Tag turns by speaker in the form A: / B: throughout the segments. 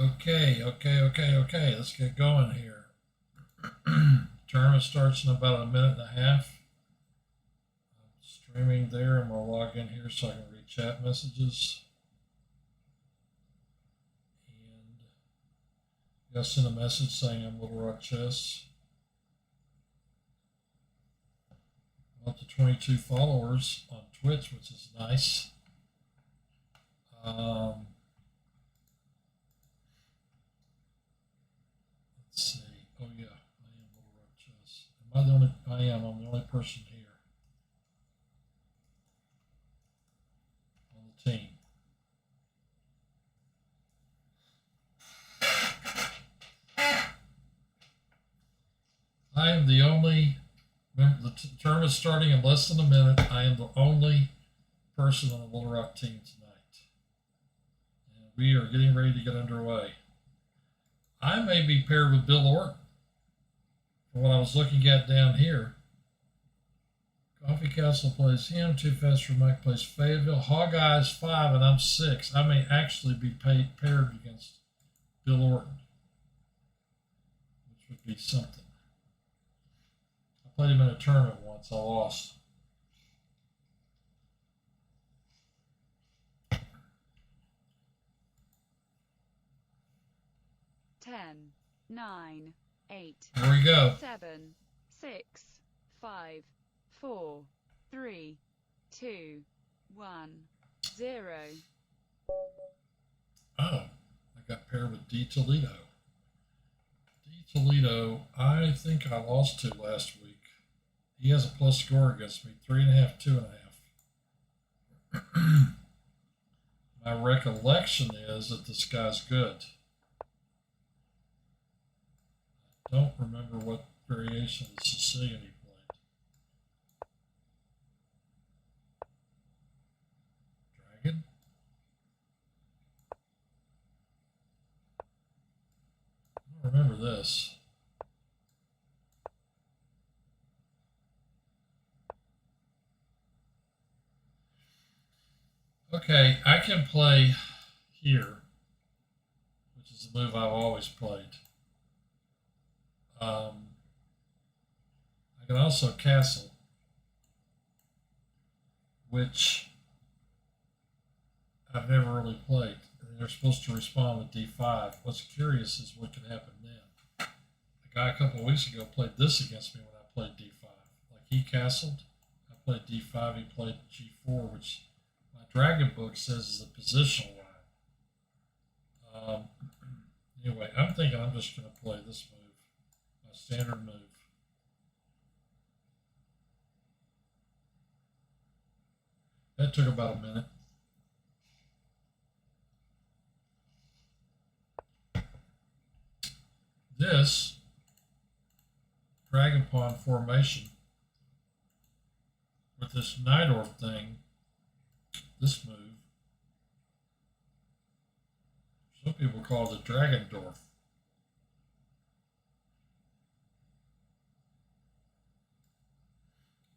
A: Okay. Let's get going here. Tournament starts in about a minute and a half. I'm streaming there. I'm going to log in here so I can read chat messages. And I got send a message saying I'm Little Rock Chess. I'm up to 22 followers on Twitch, which is nice. Let's see. Oh yeah, I am Little Rock Chess. Am I the only? I am. I'm the only person here on the team. I am the only. Remember, the tournament's starting in less than a minute. I am the only person on the Little Rock team tonight, and we are getting ready to get underway. I may be paired with Bill Orton. From what I was looking at down here, Coffee Castle plays him. Too Fast for Mike plays Fayetteville. Hog Eyes 5, and I'm 6. I may actually be paired against Bill Orton, which would be something. I played him in a tournament once. I lost.
B: Ten, 9, 8.
A: Here we go.
B: 7, 6, 5, 4, 3, 2, 1, 0.
A: Oh, I got paired with D. Toledo. D. Toledo, I think I lost to last week. He has a plus score against me, 3.5, 2.5. My recollection is that this guy's good. I don't remember what variation of the Sicilian he played. Dragon? I don't remember this. Okay, I can play here, which is the move I've always played. I can also castle, which I've never really played. They're supposed to respond with D5. What's curious is what could happen then. The guy a couple of weeks ago played this against me when I played D5. Like he castled, I played D5, he played G4, which my Dragon book says is a positional line. Anyway, I'm thinking I'm just going to play this move, my standard move. That took about a minute. This Dragon Pawn formation with this Najdorf thing, this move, some people call it the Dragendorf.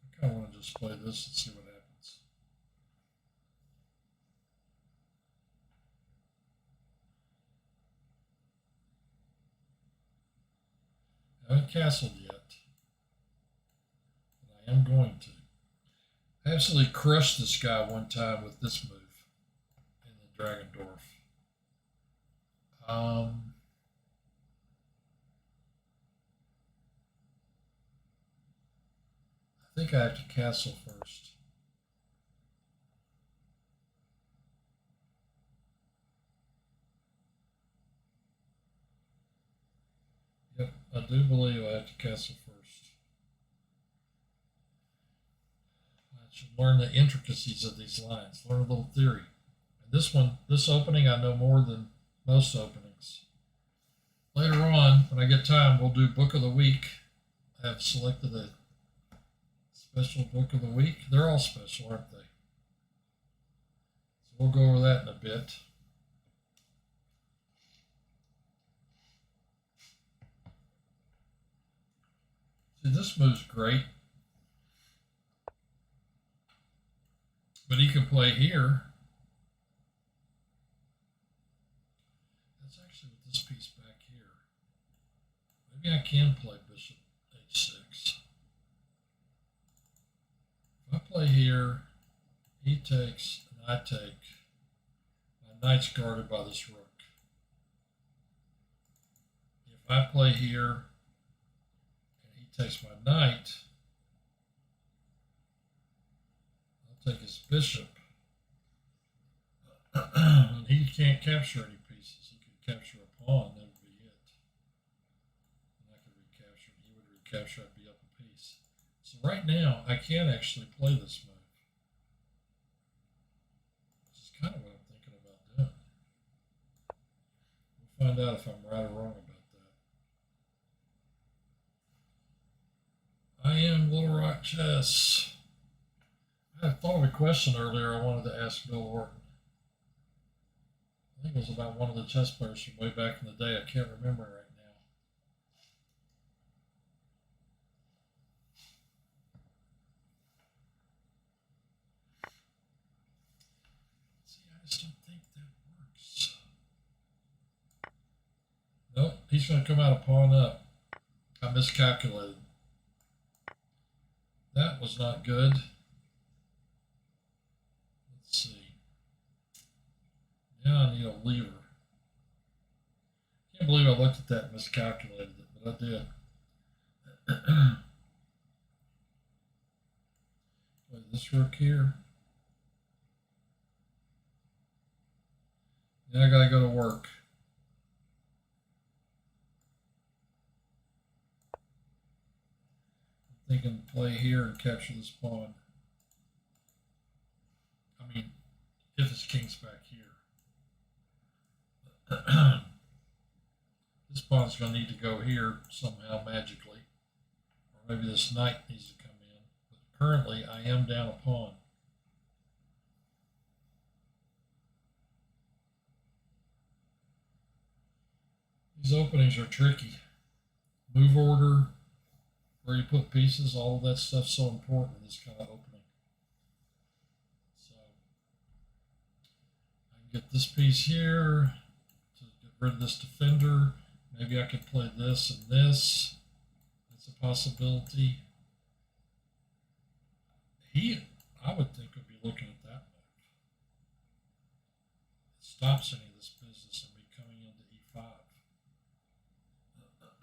A: I kind of want to just play this and see what happens. I haven't castled yet, but I am going to. I absolutely crushed this guy one time with this move in the Dragendorf. I think I have to castle first. Yep, I do believe I have to castle first. I should learn the intricacies of these lines, learn a little theory. And this one, this opening, I know more than most openings. Later on, when I get time, we'll do Book of the Week. I have selected a special Book of the Week. They're all special, aren't they? So we'll go over that in a bit. See, this move's great. But he can play here. That's actually with this piece back here. Maybe I can play bishop h6. If I play here, he takes and I take. My knight's guarded by this rook. If I play here and he takes my knight, I'll take his bishop. And he can't capture any pieces. He could capture a pawn, that would be it. And I could recapture, and he would recapture, I'd be up a piece. So right now, I can actually play this move. Which is kind of what I'm thinking about doing. We'll find out if I'm right or wrong about that. I am Little Rock Chess. I thought of a question earlier I wanted to ask Bill Orton. I think it was about one of the chess players from way back in the day. I can't remember right now. See, I just don't think that works. Nope, he's going to come out a pawn up. I miscalculated. That was not good. Let's see. Now I need a lever. Can't believe I looked at that and miscalculated it, but I did. Play this rook here. Now I gotta go to work. I'm thinking play here and capture this pawn. I mean, if his king's back here. This pawn's going to need to go here somehow magically. Or maybe this knight needs to come in. But currently, I am down a pawn. These openings are tricky. Move order, where you put pieces, all of that stuff's so important in this kind of opening. So, I can get this piece here to get rid of this defender. Maybe I could play this and this. That's a possibility. I would think, would be looking at that move. It stops any of this business and me coming into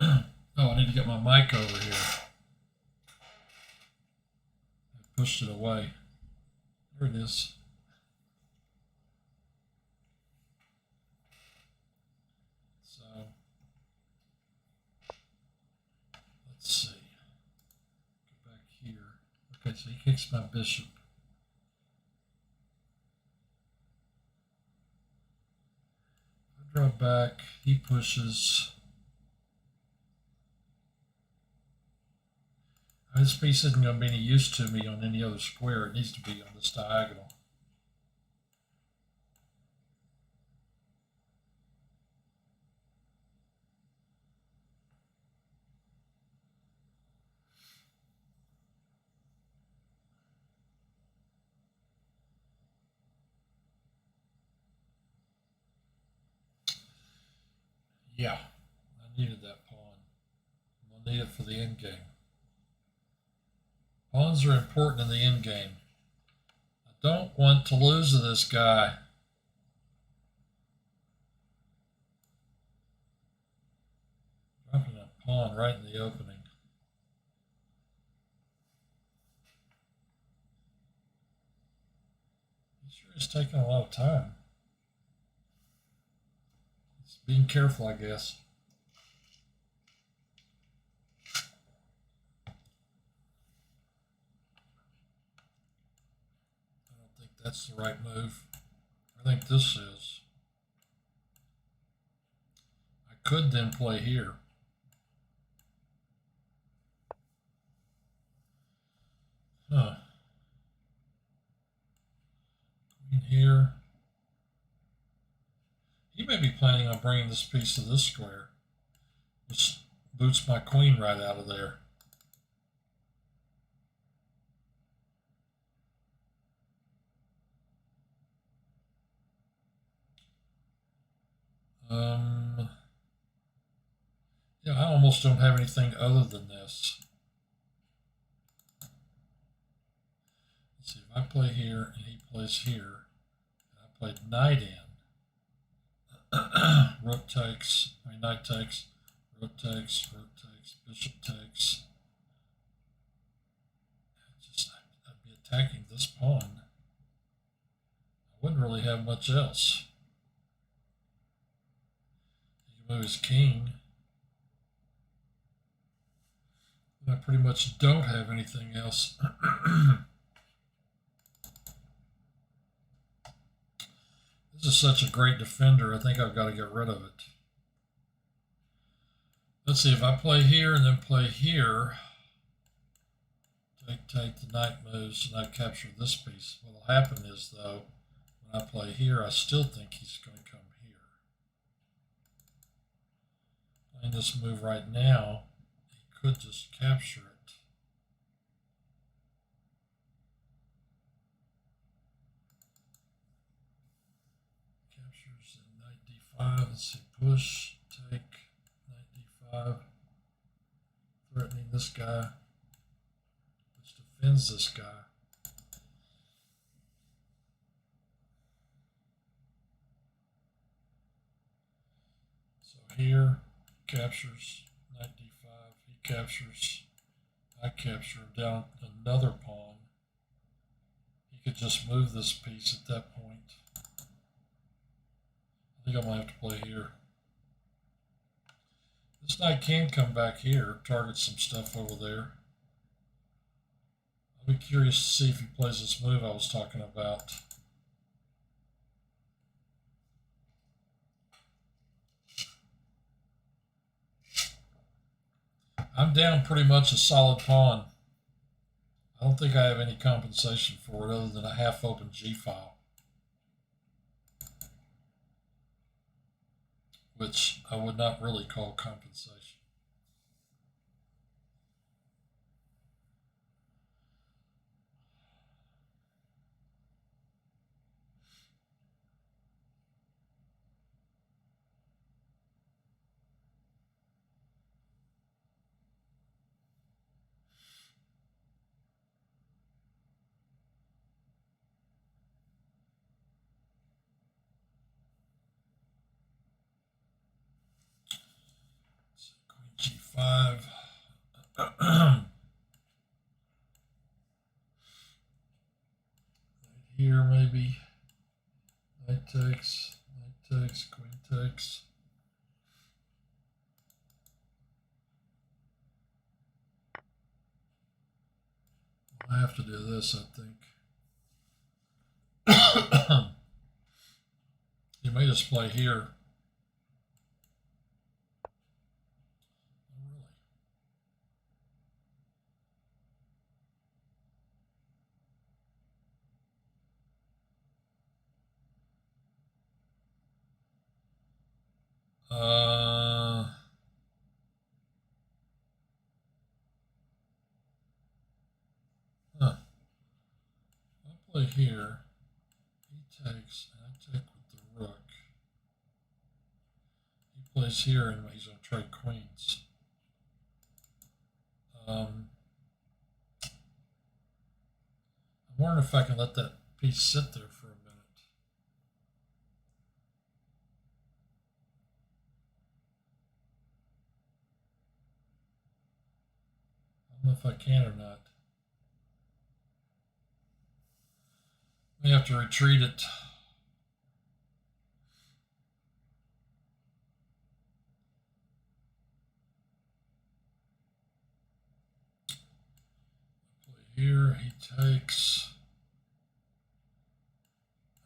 A: e5. Oh, I need to get my mic over here. I pushed it away. There it is. So, let's see. Go back here. Okay, so he kicks my bishop. I draw back. He pushes. This piece isn't going to be any use to me on any other square. It needs to be on this diagonal. Yeah, I needed that pawn. I'm going to need it for the end game. Pawns are important in the end game. I don't want to lose to this guy. Dropping a pawn right in the opening. He sure is taking a lot of time. He's being careful, I guess. That's the right move. I think this is. I could then play here. Huh. Queen here. He may be planning on bringing this piece to this square, which boots my queen right out of there. almost don't have anything other than this. Let's see, if I play here and he plays here, and I played knight in, rook takes, knight takes, rook takes, bishop takes. I'd be attacking this pawn. I wouldn't really have much else. He can move his king. I pretty much don't have anything else. This is such a great defender. I think I've got to get rid of it. Let's see, if I play here and then play here, take the knight moves, and I capture this piece. What will happen is, though, when I play here, I still think he's going to come here. Playing this move right now, he could just capture it. Captures in knight d5. Let's see, push, take, knight d5, threatening this guy, which defends this guy. So here, captures, knight d5, he captures, I capture him down another pawn. He could just move this piece at that point. I think I might have to play here. This knight can come back here, target some stuff over there. I'll be curious to see if he plays this move I was talking about. I'm down pretty much a solid pawn. I don't think I have any compensation for it other than a half-open G-file, which I would not really call compensation. G5. Here maybe. Knight takes, queen takes. I have to do this, I think. You may just play here. I play here. He takes, and I take with the rook. He plays here, and he's going to trade queens. I'm wondering if I can let that piece sit there for a minute. I don't know if I can or not. We have to retreat it. Play here, he takes.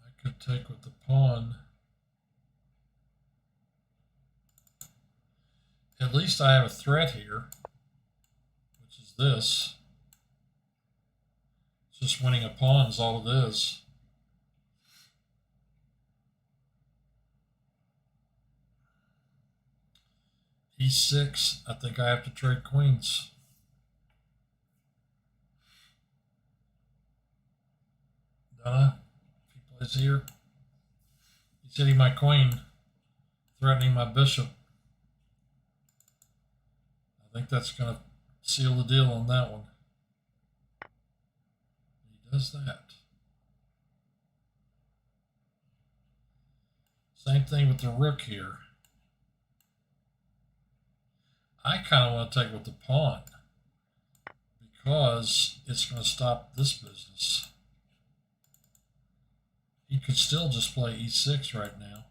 A: I could take with the pawn. At least I have a threat here, which is this. It's just winning a pawn is all it is. E6, I think I have to trade queens. Donna, if he plays here, he's hitting my queen, threatening my bishop. think that's going to seal the deal on that one. He does that. Same thing with the rook here. I kind of want to take with the pawn because it's going to stop this business. He could still just play e6 right now.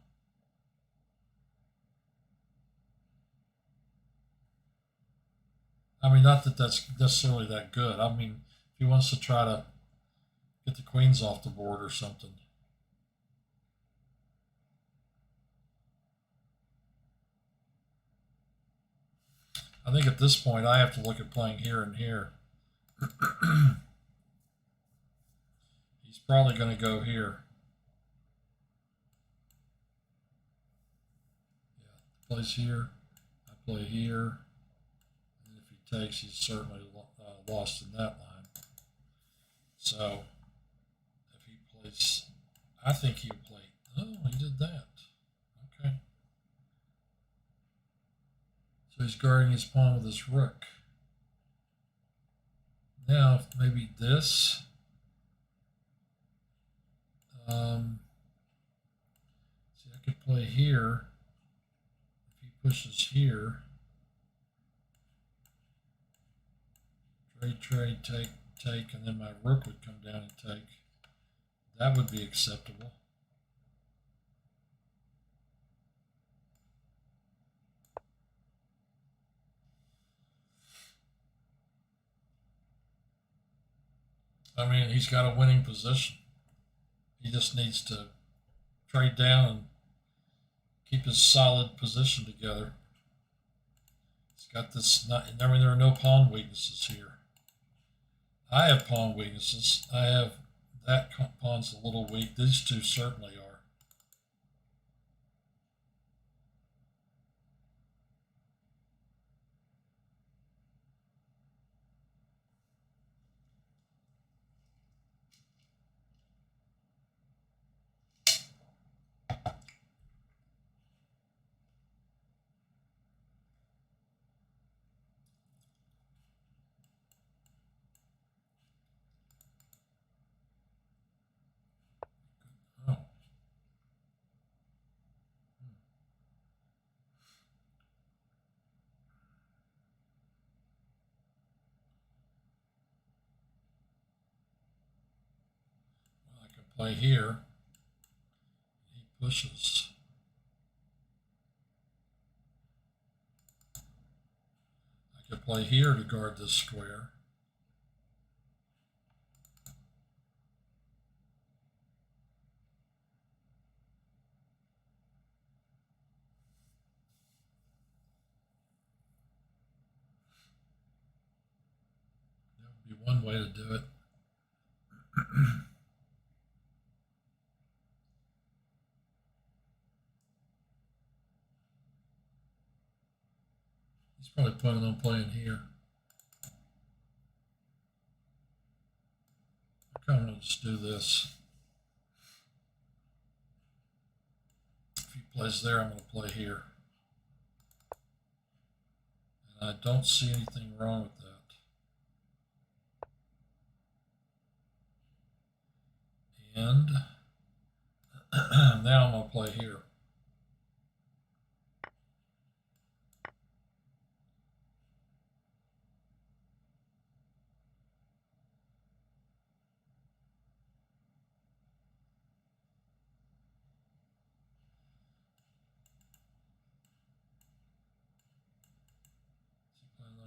A: I mean, not that that's necessarily that good. I mean, if he wants to try to get the queens off the board or something. I think at this point I have to look at playing here and here. He's probably going to go here. Yeah, plays here. I play here. And if he takes, he's certainly lost in that line. So if he plays, I think he'll play. Oh, he did that. Okay. So he's guarding his pawn with his rook. Now, maybe this. See, I could play here. If he pushes here. Trade, take, and then my rook would come down and take. That would be acceptable. I mean, he's got a winning position. He just needs to trade down and keep his solid position together. He's got this, I mean, there are no pawn weaknesses here. I have pawn weaknesses. I have that pawn's a little weak. These two certainly are. Oh. Well, I can play here. He pushes. I could play here to guard this square. That would be one way to do it. He's probably planning on playing here. I kind of want to just do this. If he plays there, I'm going to play here. And I don't see anything wrong with that. And now I'm going to play here.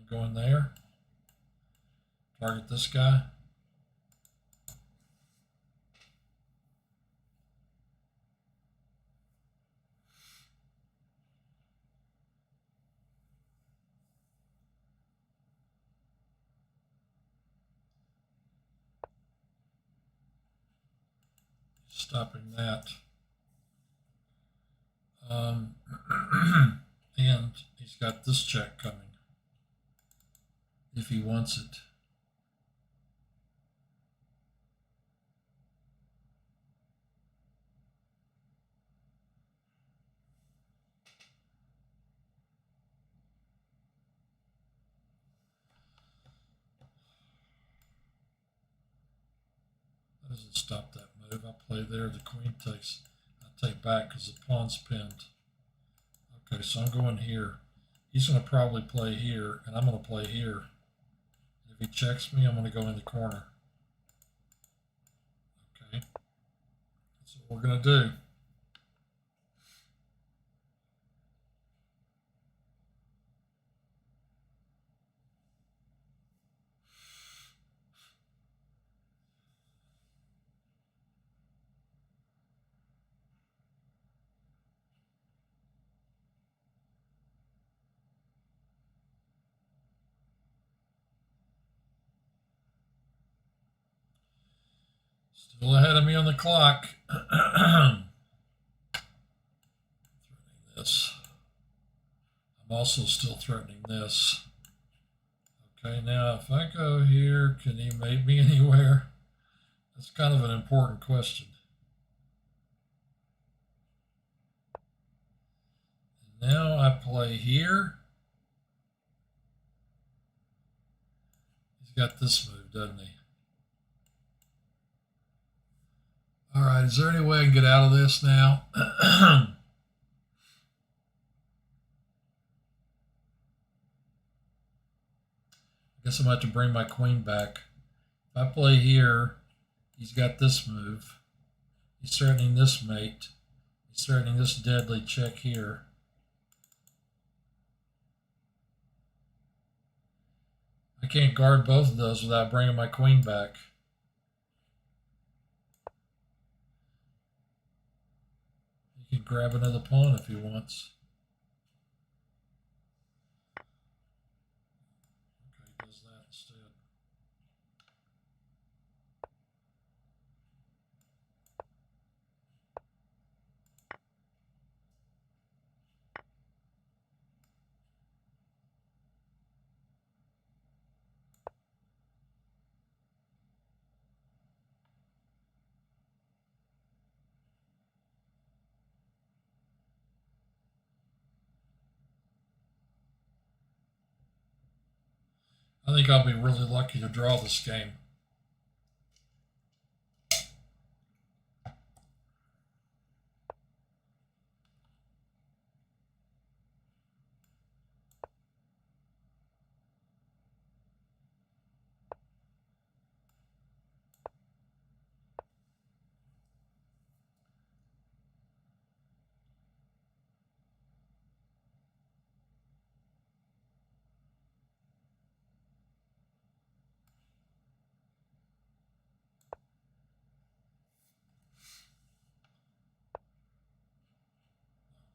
A: Going there, target this guy. Stopping that. And he's got this check coming if he wants it. doesn't stop that move. I play there. The queen takes. I take back because the pawn's pinned. Okay, so I'm going here. He's going to probably play here, and I'm going to play here. If he checks me, I'm going to go in the corner. Okay, that's what we're going to do. Still ahead of me on the clock. Threatening this. I'm also still threatening this. Okay, now if I go here, can he mate me anywhere? That's kind of an important question. And now I play here. He's got this move, doesn't he? All right, is there any way I can get out of this now? I guess I'm going to have to bring my queen back. If I play here, he's got this move. He's threatening this mate. He's threatening this deadly check here. I can't guard both of those without bringing my queen back. He can grab another pawn if he wants. Okay, he does that instead. I think I'll be really lucky to draw this game.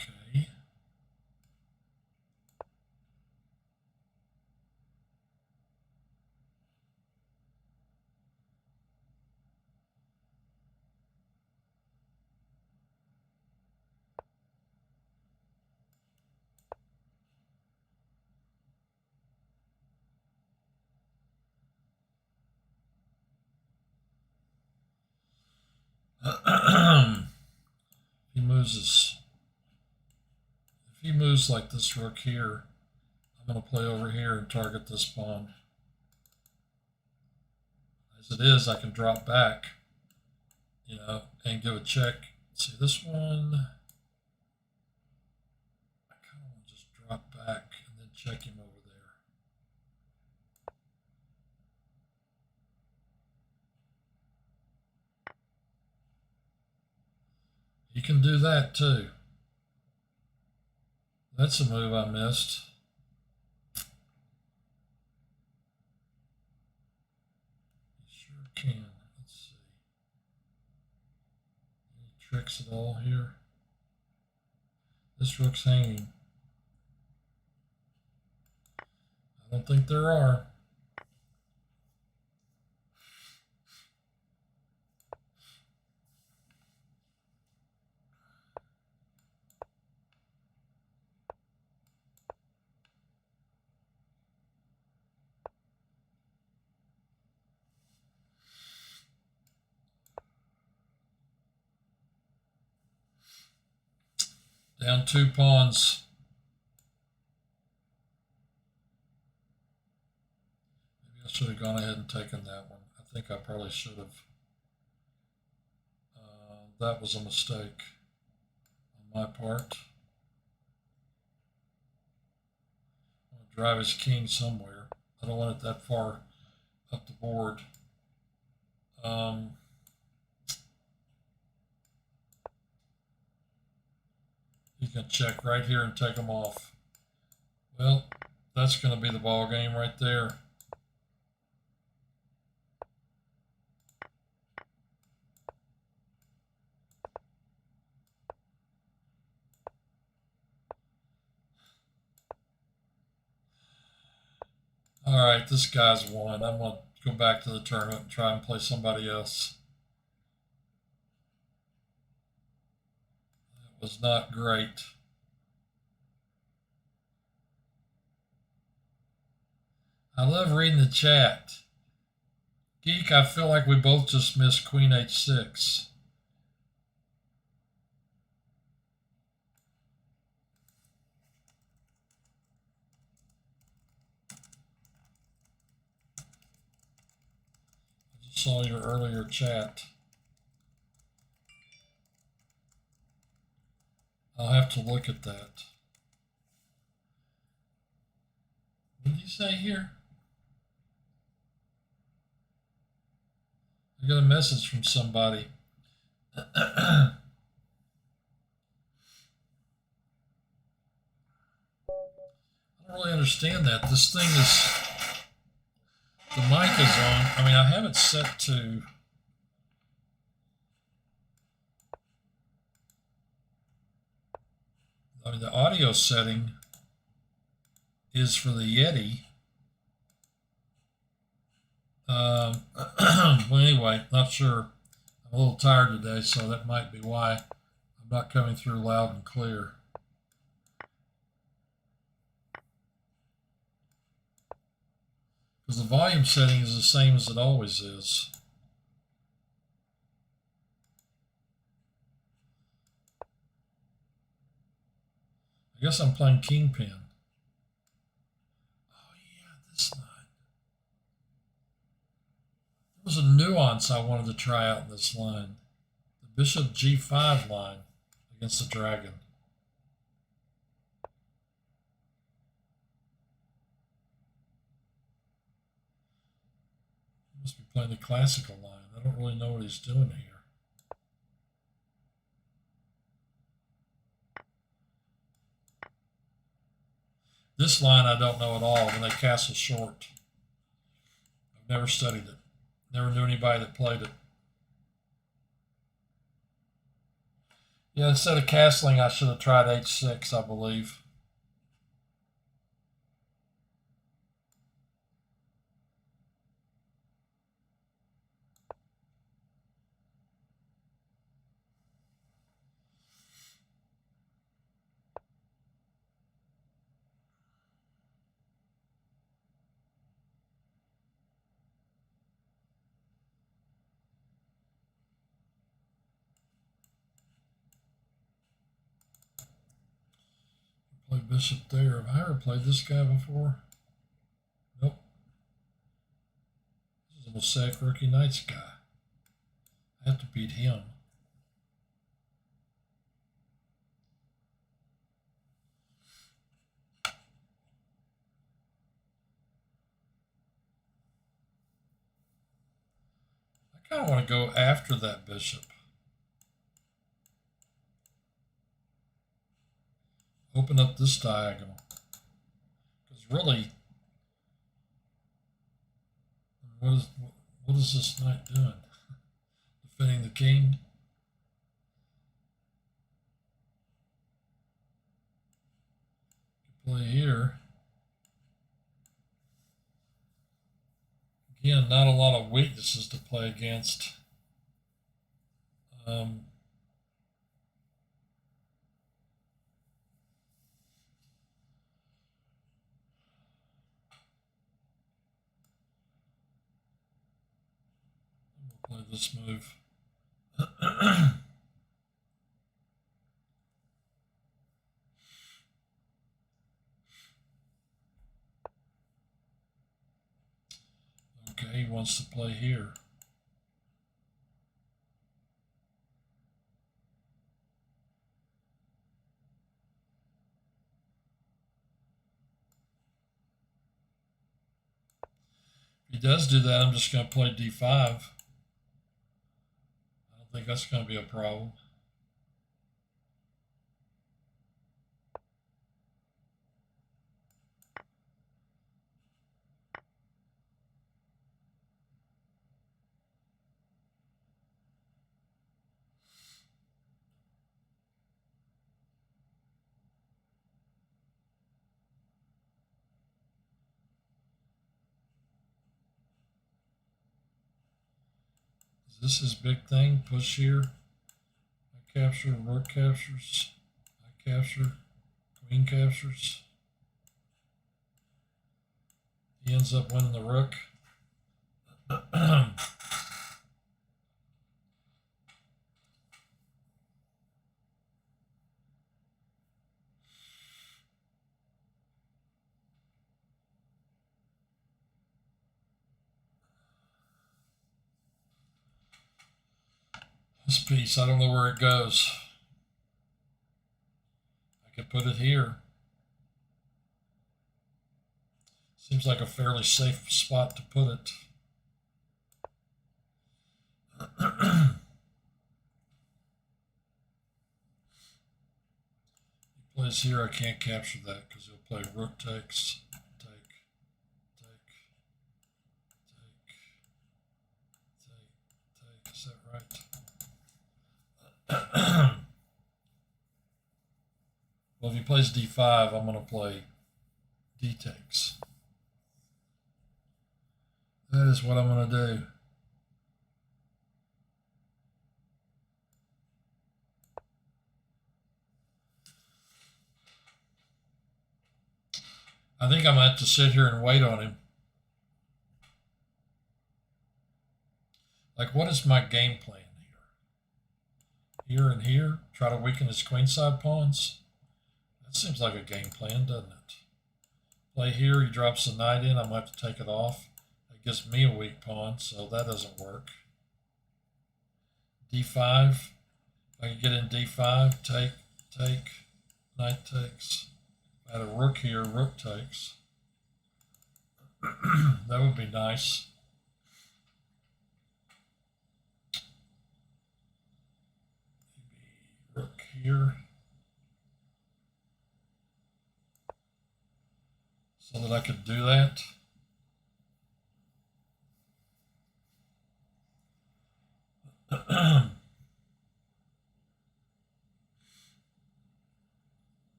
A: Okay. If he moves like this rook here, I'm going to play over here and target this pawn. As it is, I can drop back, and give a check. See this one? I kind of want to just drop back and then check him over there. You can do that too. That's a move I missed. You sure can. Let's see. Any tricks at all here? This rook's hanging. I don't think there are. Down 2 pawns. Maybe I should have gone ahead and taken that one. I think I probably should have. That was a mistake on my part. I'm going to drive his king somewhere. I don't want it that far up the board. He can check right here and take them off. Well, that's going to be the ball game right there. All right, this guy's won. I'm going to go back to the tournament and try and play somebody else. That was not great. I love reading the chat. Geek, I feel like we both just missed Queen H6. I just saw your earlier chat. I'll have to look at that. What did you say here? I got a message from somebody. I don't really understand that. This thing is, the mic is on. I mean, I have it set to, I mean, the audio setting is for the Yeti. Well, anyway, not sure. I'm a little tired today, so that might be why I'm not coming through loud and clear. Because the volume setting is the same as it always is. I guess I'm playing Kingpin. Oh yeah, this line. There was a nuance I wanted to try out in this line. The Bishop G5 line against the Dragon. He must be playing the classical line. I don't really know what he's doing here. This line I don't know at all. When they castle short, I've never studied it. Never knew anybody that played it. Yeah, instead of castling, I should have tried H6, I believe. Play bishop there. Have I ever played this guy before? Nope. This is a Mosaic Rookie Knights guy. I have to beat him. I kind of want to go after that bishop. Open up this diagonal. Because really, what is this knight doing? Defending the king? Play here. Again, not a lot of weaknesses to play against. We'll play this move. Okay, he wants to play here. If he does do that, I'm just going to play d5. I don't think that's going to be a problem. This is big thing. Push here. I capture. Rook captures. I capture. Queen captures. He ends up winning the rook. This piece, I don't know where it goes. I could put it here. Seems like a fairly safe spot to put it. He plays here, I can't capture that because he'll play rook takes, take. Is that right? Well, if he plays d5, I'm going to play d takes. That is what I'm going to do. I think I'm going to have to sit here and wait on him. Like, what is my game plan here? Here and here? Try to weaken his queenside pawns? That seems like a game plan, doesn't it? Play here, he drops the knight in, I'm going to have to take it off. That gives me a weak pawn, so that doesn't work. d5. If I can get in d5, take, knight takes. If I had a rook here, rook takes. That would be nice. Maybe rook here. So that I could do that.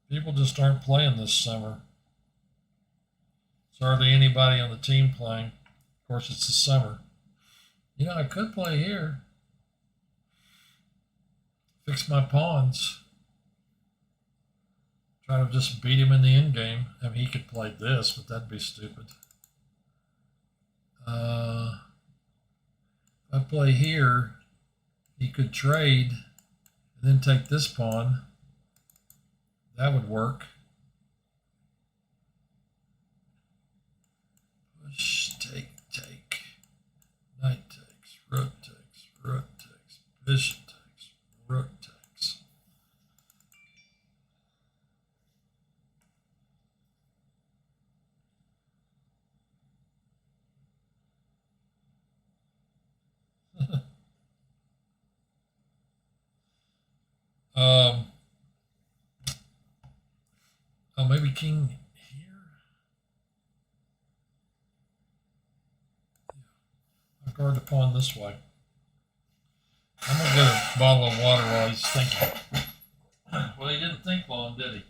A: People just aren't playing this summer. There's hardly anybody on the team playing. Of course, it's the summer. You know, I could play here. Fix my pawns. Try to just beat him in the end game. I mean, he could play this, but that'd be stupid. If I play here, he could trade and then take this pawn. That would work. Push, take. Knight takes, rook takes, bishop takes, rook takes. Oh, maybe king here. I'll guard the pawn this way. I'm gonna get a bottle of water while he's thinking. Well, he didn't think long, did he?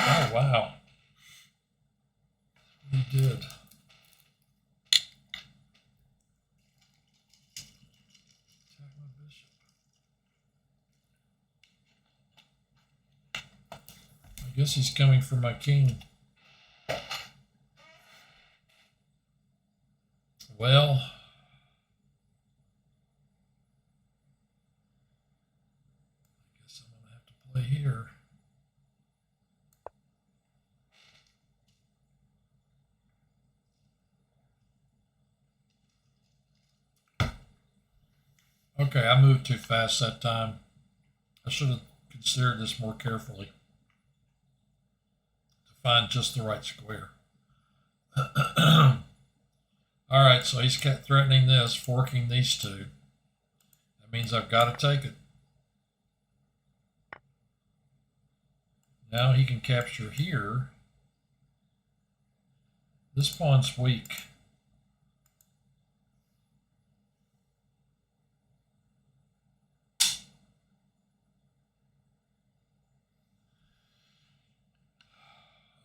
A: Oh, wow. He did. Attack my bishop. I guess he's coming for my king. Well, I guess I'm going to have to play here. Okay, I moved too fast that time. I should have considered this more carefully to find just the right square. All right, so he's kept threatening this, forking these two. That means I've got to take it. Now he can capture here. This pawn's weak.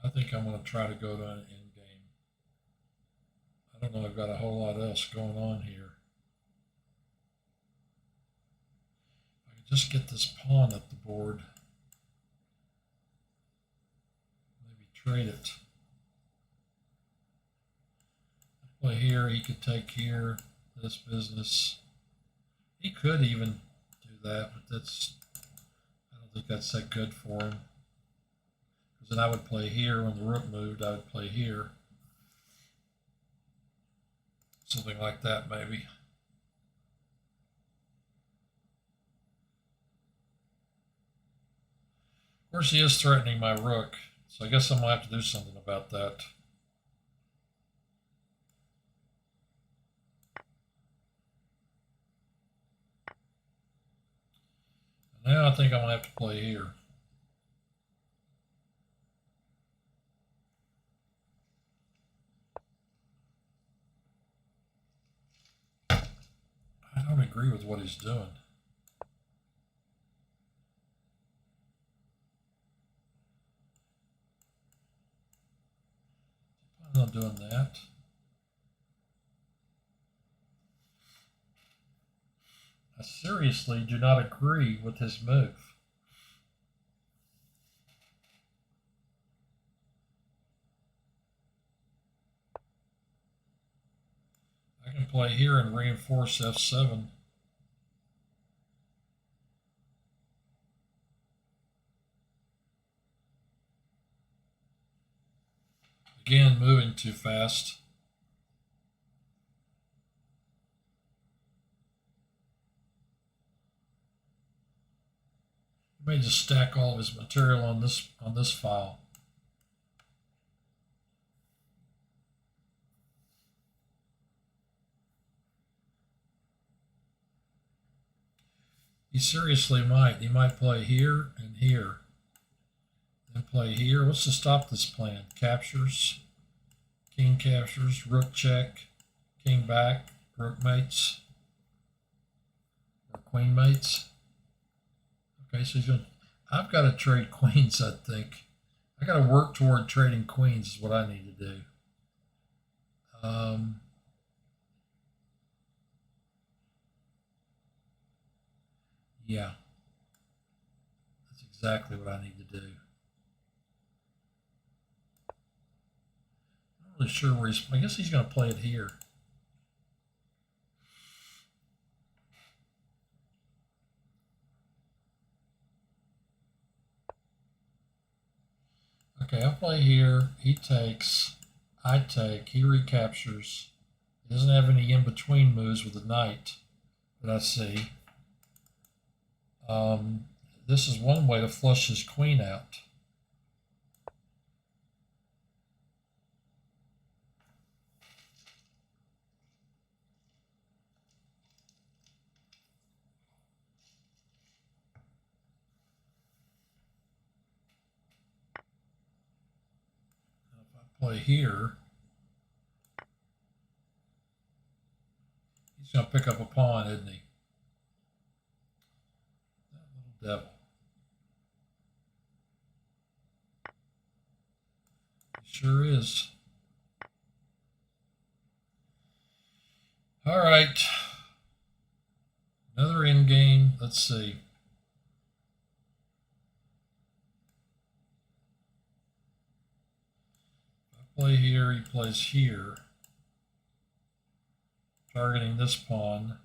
A: I think I'm going to try to go to an end game. I don't know, I've got a whole lot else going on here. If I could just get this pawn up the board, maybe trade it. Play here, he could take here, this business. He could even do that, but that's, I don't think that's that good for him. Because then I would play here when the rook moved, I would play here. Something like that, maybe. Of course, he is threatening my rook, so I guess I'm going to have to do something about that. Now I think I'm going to have to play here. I don't agree with what he's doing. I'm not doing that. I seriously do not agree with his move. I can play here and reinforce f7. Again, moving too fast. He may just stack all of his material on this file. He seriously might. He might play here and here. Then play here. What's to stop this plan? Captures. King captures. Rook check. King back. Rook mates. Or queen mates. Okay, so he's going to... I've got to trade queens, I think. I got to work toward trading queens is what I need to do. Yeah. That's exactly what I need to do. I'm not really sure where he's... I guess he's going to play it here. Okay, I play here. He takes. I take. He recaptures. He doesn't have any in-between moves with the knight that I see. This is one way to flush his queen out. If I play here, he's going to pick up a pawn, isn't he? That little devil. He sure is. All right. Another end game. Let's see. If I play here, he plays here. Targeting this pawn.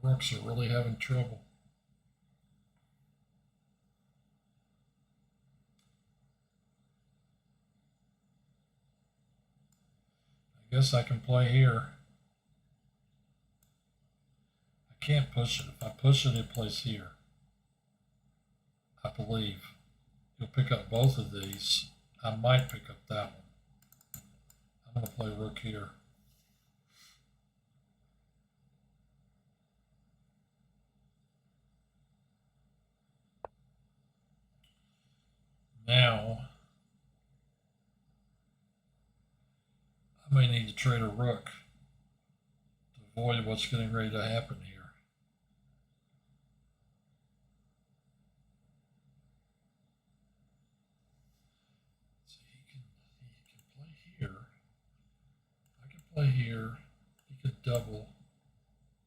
A: My rooks are really having trouble. I guess I can play here. I can't push it. If I push it, it plays here. I believe. You'll pick up both of these. I might pick up that one. I'm going to play rook here. Now, I may need to trade a rook to avoid what's getting ready to happen here. So he can play here. I can play here. He could double.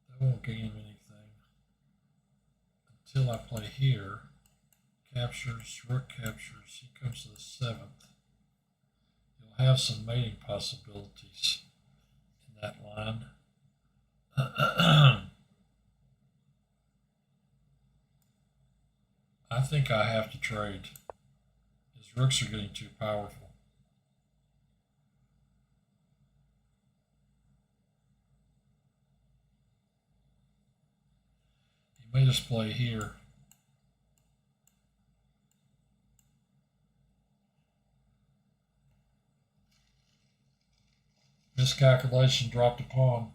A: That won't gain him anything. Until I play here. Captures, rook captures. He comes to the 7th. You'll have some mating possibilities in that line. I think I have to trade. His rooks are getting too powerful. He may just play here. Miscalculation, dropped a pawn.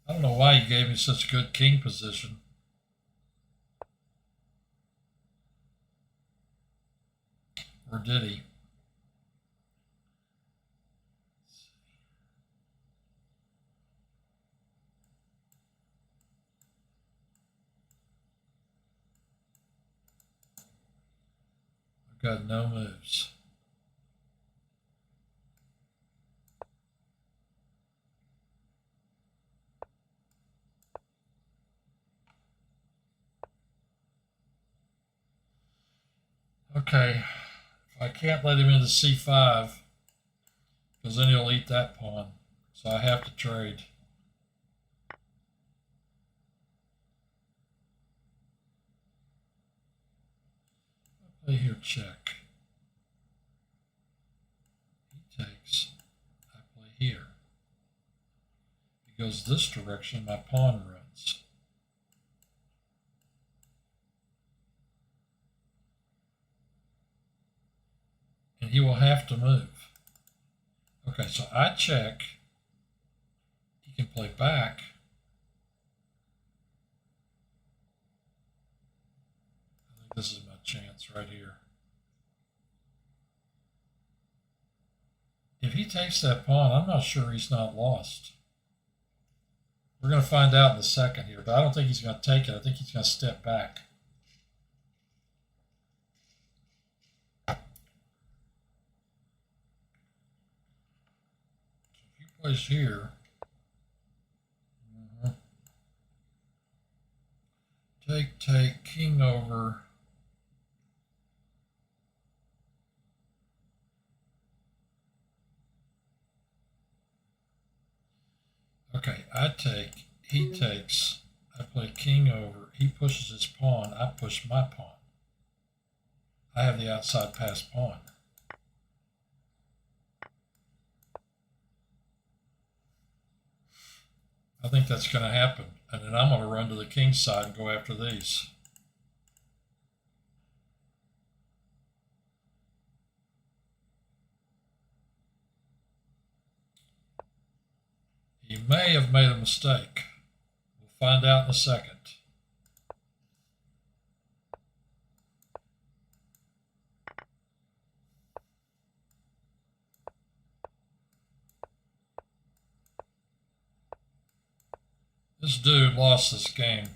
A: I don't know why he gave me such a good king position. Or did he? I've got no moves. Okay, I can't let him into c5 because then he'll eat that pawn. So I have to trade. I play here check. He takes. I play here. If he goes this direction, my pawn runs. And he will have to move. Okay, so I check. He can play back. I think this is my chance right here. If he takes that pawn, I'm not sure he's not lost. We're going to find out in a second here, but I don't think he's going to take it. I think he's going to step back. So if he plays here, take, king over. Okay, I take, he takes, I play king over, he pushes his pawn, I push my pawn. I have the outside pass pawn. I think that's going to happen. And then I'm going to run to the king side and go after these. He may have made a mistake. We'll find out in a second. This dude lost this game.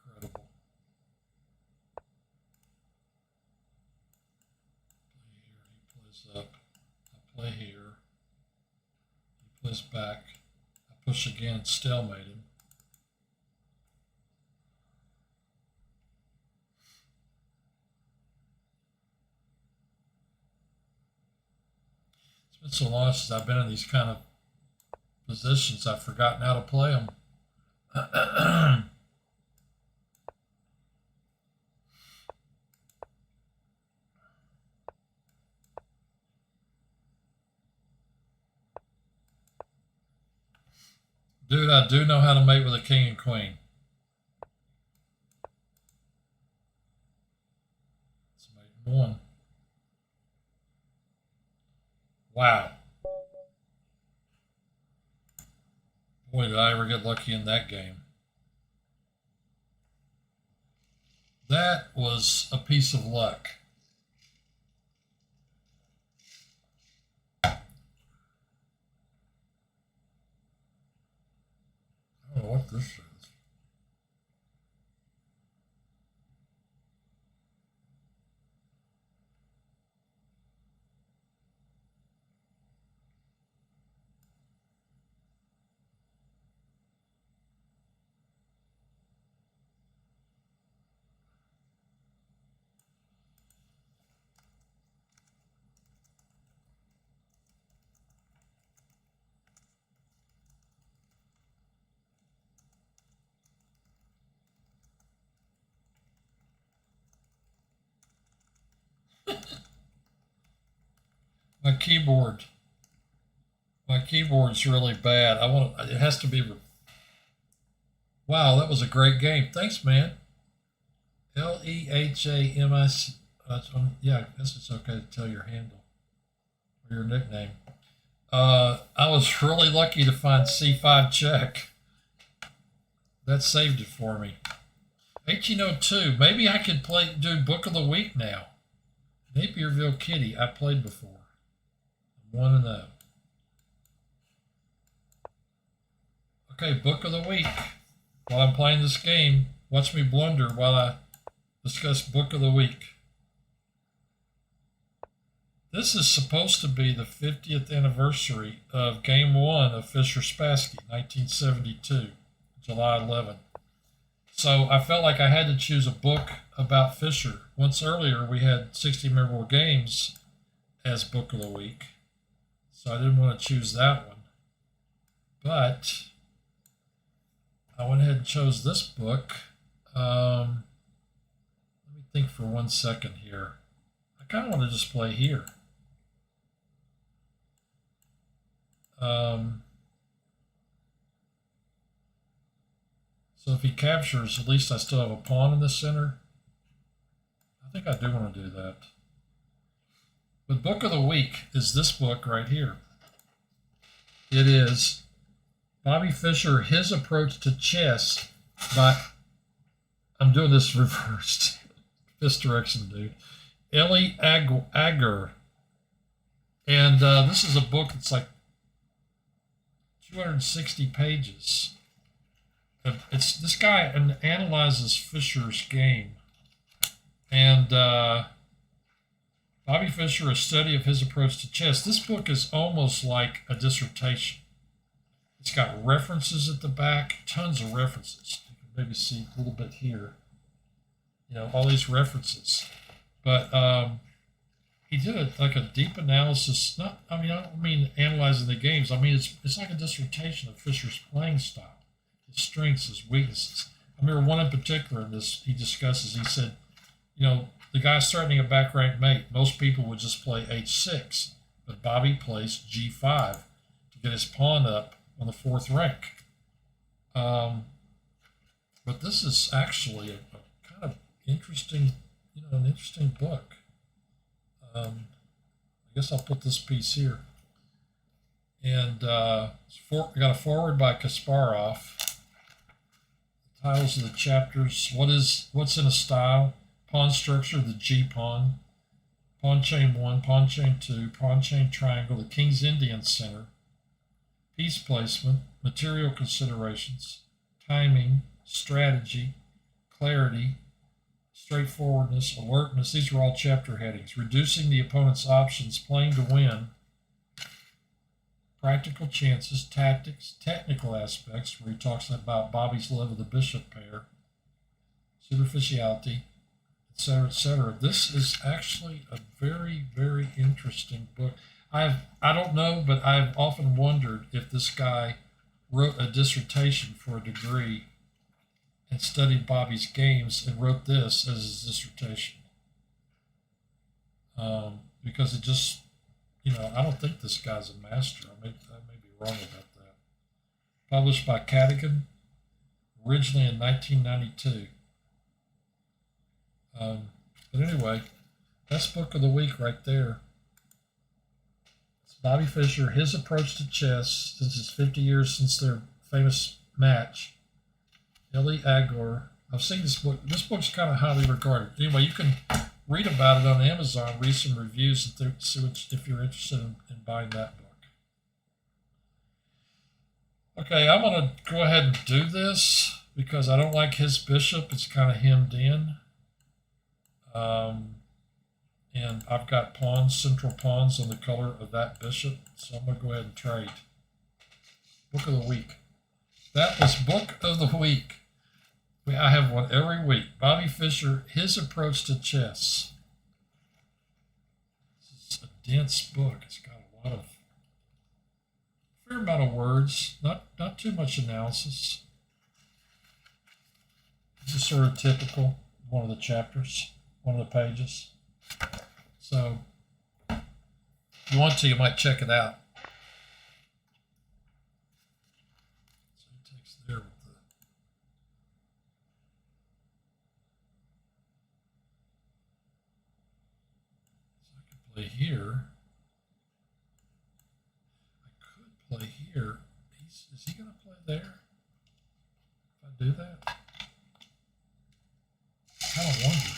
A: Incredible. Play here, he plays up. I play here. Plays back. I push again, stalemate him. It's been so long since I've been in these kind of positions, I've forgotten how to play them. Dude, I do know how to mate with a king and queen. Let's mate one. Wow. Boy, did I ever get lucky in that game. That was a piece of luck. I don't know what this is. My keyboard's really bad. It has to be. Wow, that was a great game. Thanks, man. LEHAMIC. Yeah, I guess it's okay to tell your handle or your nickname. I was really lucky to find C5 check. That saved it for me. 1802. Maybe I could do Book of the Week now. Napierville Kitty. I played before. 1-0. Okay, Book of the Week. While I'm playing this game, watch me blunder while I discuss Book of the Week. This is supposed to be the 50th anniversary of Game 1 of Fischer-Spassky, 1972, July 11. So I felt like I had to choose a book about Fischer. Once earlier, we had 60 Memorable Games as Book of the Week. So I didn't want to choose that one. But I went ahead and chose this book. Let me think for 1 second here. I kind of want to just play here. So if he captures, at least I still have a pawn in the center. I think I do want to do that. But Book of the Week is this book right here. It is Bobby Fischer, His Approach to Chess by, I'm doing this reversed. This direction, dude. Ellie Agar. And this is a book that's like 260 pages. It's this guy analyzes Fischer's game, and Bobby Fischer, a study of his approach to chess. This book is almost like a dissertation. It's got references at the back, tons of references. You can maybe see a little bit here. You know, all these references. But he did a deep analysis. I don't mean analyzing the games. I mean, it's like a dissertation of Fischer's playing style, his strengths, his weaknesses. I remember one in particular in this he discusses. He said, you know, the guy's threatening a back rank mate. Most people would just play h6, but Bobby plays g5 to get his pawn up on the 4th rank. But this is actually a kind of interesting, an interesting book. I guess I'll put this piece here. And we got a foreword by Kasparov. The titles of the chapters: what's in a style, pawn structure, the G pawn, pawn chain 1, pawn chain 2, pawn chain triangle, the King's Indian Center, piece placement, material considerations, timing, strategy, clarity, straightforwardness, alertness. These are all chapter headings. Reducing the opponent's options, playing to win, practical chances, tactics, technical aspects, where he talks about Bobby's love of the bishop pair, superficiality, etc., etc. This is actually a very, very interesting book. I don't know, but I've often wondered if this guy wrote a dissertation for a degree and studied Bobby's games and wrote this as his dissertation. Because it just, I don't think this guy's a master. I may be wrong about that. Published by Cadogan, originally in 1992. But anyway, best book of the week right there. It's Bobby Fischer, His Approach to Chess, since it's 50 years since their famous match. Elie Agor. I've seen this book. This book's kind of highly regarded. Anyway, you can read about it on Amazon, read some reviews, and see if you're interested in buying that book. Okay, I'm going to go ahead and do this because I don't like his bishop. It's kind of hemmed in. And I've got central pawns on the color of that bishop, so I'm going to go ahead and trade. Book of the week. That was Book of the Week. I have one every week. Bobby Fischer, His Approach to Chess. This is a dense book. It's got a fair amount of words, not too much analysis. This is sort of typical, one of the chapters, one of the pages. So, if you want to, you might check it out. So he takes there with the. So I could play here. I could play here. Is he going to play there? If I do that? I kind of wonder.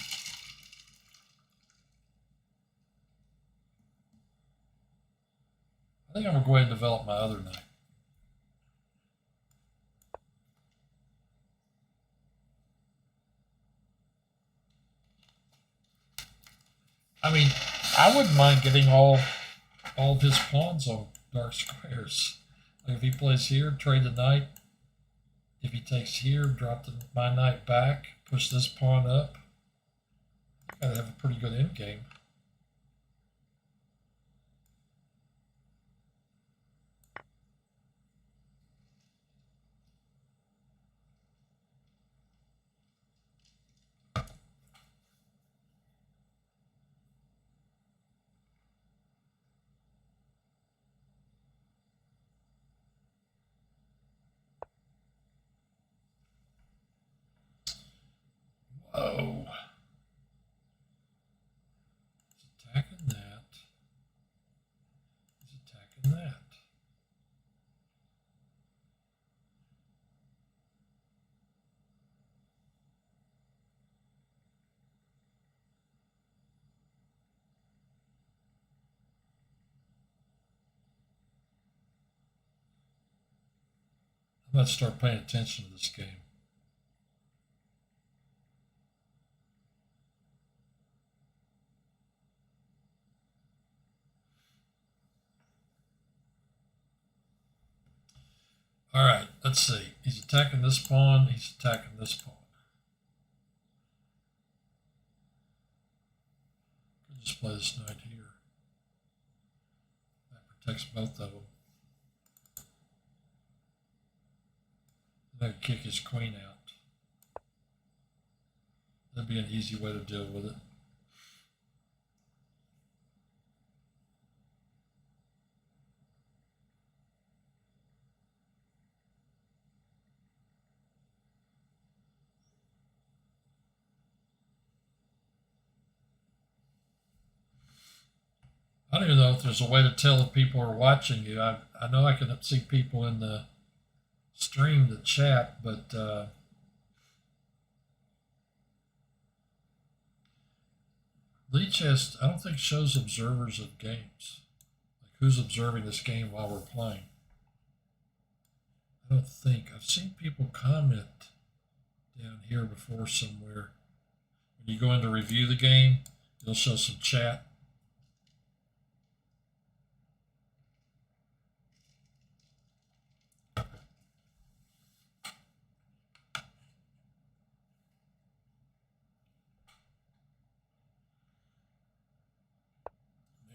A: I think I'm going to go ahead and develop my other knight. I mean, I wouldn't mind getting all of his pawns on dark squares. Like if he plays here, trade the knight. If he takes here, drop my knight back, push this pawn up. Gotta have a pretty good endgame. Whoa. He's attacking that. He's attacking that. I'm going to start paying attention to this game. All right, let's see. He's attacking this pawn. He's attacking this pawn. Could just play this knight here. That protects both of them. Then I could kick his queen out. That'd be an easy way to deal with it. I don't even know if there's a way to tell if people are watching you. I know I can see people in the stream, the chat, but Lichess, I don't think shows observers of games. Like who's observing this game while we're playing. I don't think. I've seen people comment down here before somewhere. When you go in to review the game, it'll show some chat.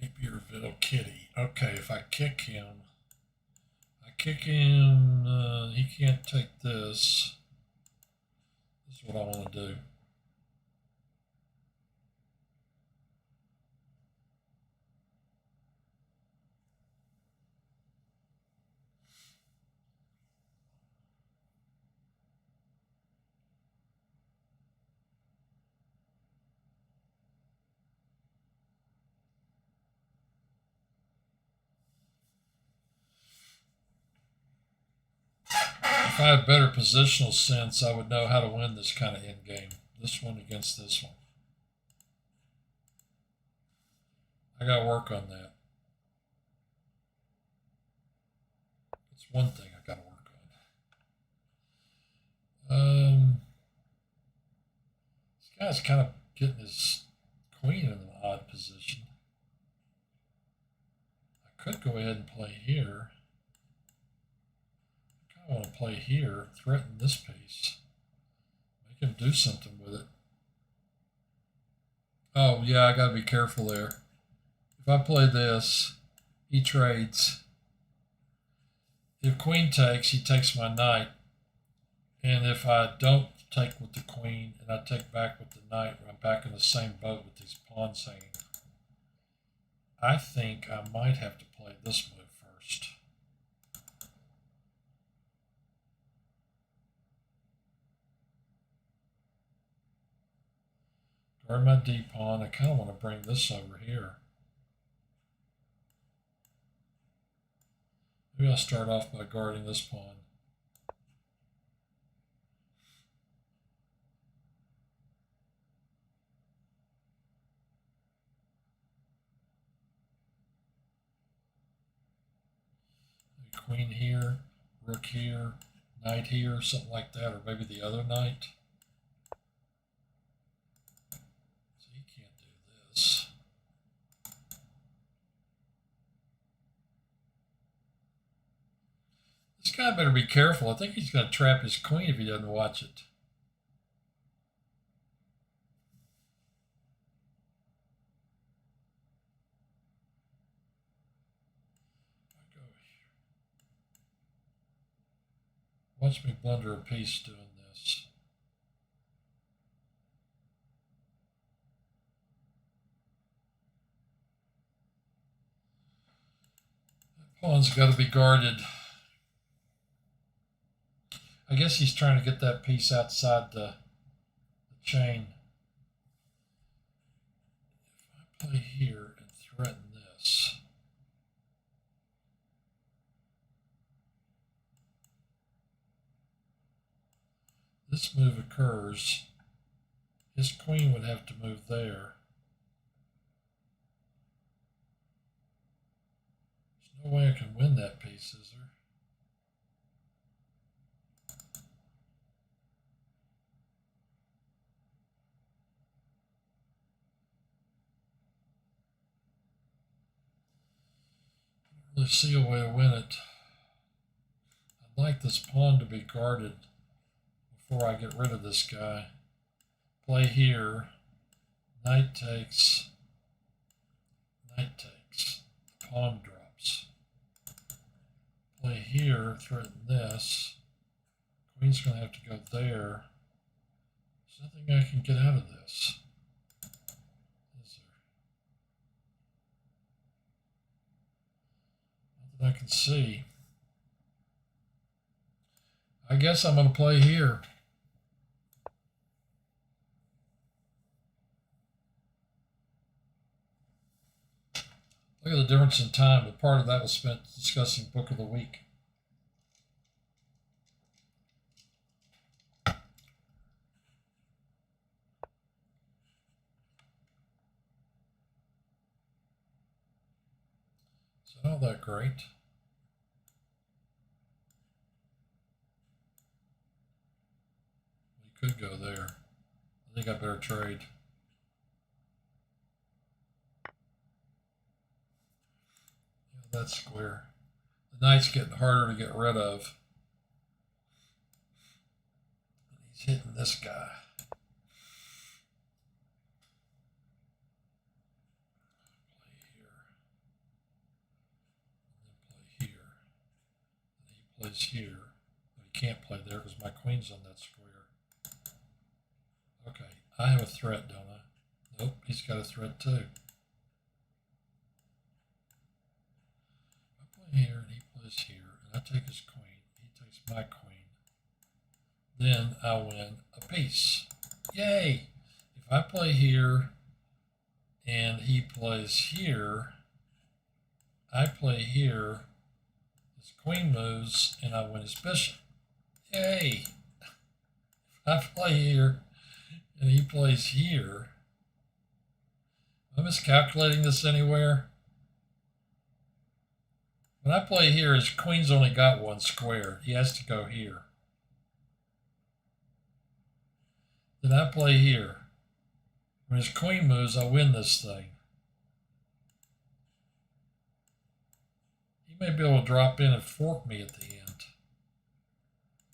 A: Napierville Kitty. Okay, if I kick him, he can't take this. This is what I want to do. If I had better positional sense, I would know how to win this kind of end game. This one against this one. I got to work on that. That's one thing I got to work on. This guy's kind of getting his queen in an odd position. I could go ahead and play here. I want to play here, threaten this piece, make him do something with it. Oh yeah, I got to be careful there. If I play this, he trades. If queen takes, he takes my knight. And if I don't take with the queen and I take back with the knight, I'm back in the same boat with these pawns hanging. I think I might have to play this move first. Guard my D pawn. I kind of want to bring this over here. Maybe I'll start off by guarding this pawn. Queen here, rook here, knight here, something like that, or maybe the other knight. So he can't do this. This guy better be careful. I think he's going to trap his queen if he doesn't watch it. Watch me blunder a piece doing this. That pawn's got to be guarded. I guess he's trying to get that piece outside the chain. If I play here and threaten this, this move occurs, his queen would have to move there. There's no way I can win that piece, is there? really see a way to win it. I'd like this pawn to be guarded before I get rid of this guy. Play here. Knight takes. Knight takes. The pawn drops. Play here, threaten this. Queen's going to have to go there. There's nothing I can get out of this. Is there? Nothing I can see. I guess I'm going to play here. Look at the difference in time, but part of that was spent discussing Book of the Week. So not that great. We could go there. I think I better trade. That square. The knight's getting harder to get rid of. He's hitting this guy. Play here. And then play here. And he plays here. But he can't play there because my queen's on that square. Okay, I have a threat, don't I? Nope, he's got a threat too. Here and he plays here, and I take his queen, he takes my queen, then I win a piece. Yay! If I play here and he plays here, I play here, his queen moves, and I win his bishop. Yay! If I play here and he plays here, am I miscalculating this anywhere? When I play here, his queen's only got one square. He has to go here. Then I play here. When his queen moves, I win this thing. He may be able to drop in and fork me at the end.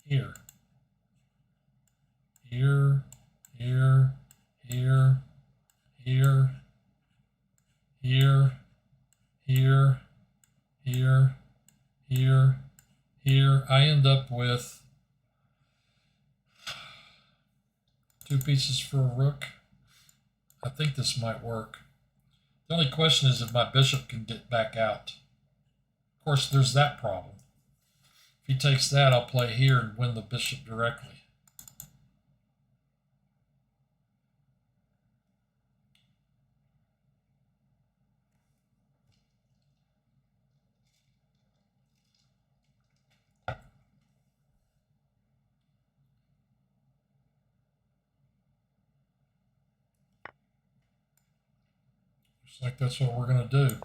A: Here. Here, here, here, here, here, here, here, here, here. I end up with 2 pieces for a rook. I think this might work. The only question is if my bishop can get back out. Of course, there's that problem. If he takes that, I'll play here and win the bishop directly. Looks like that's what we're going to do.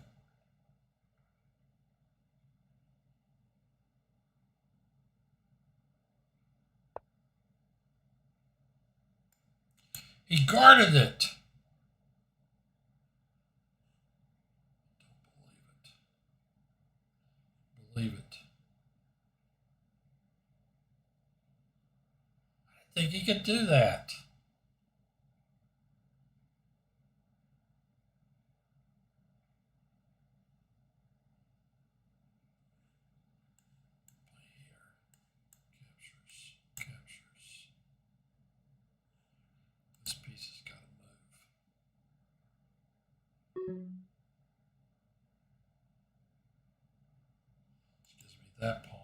A: He guarded it. Don't believe it. I didn't think he could do that. That pawn.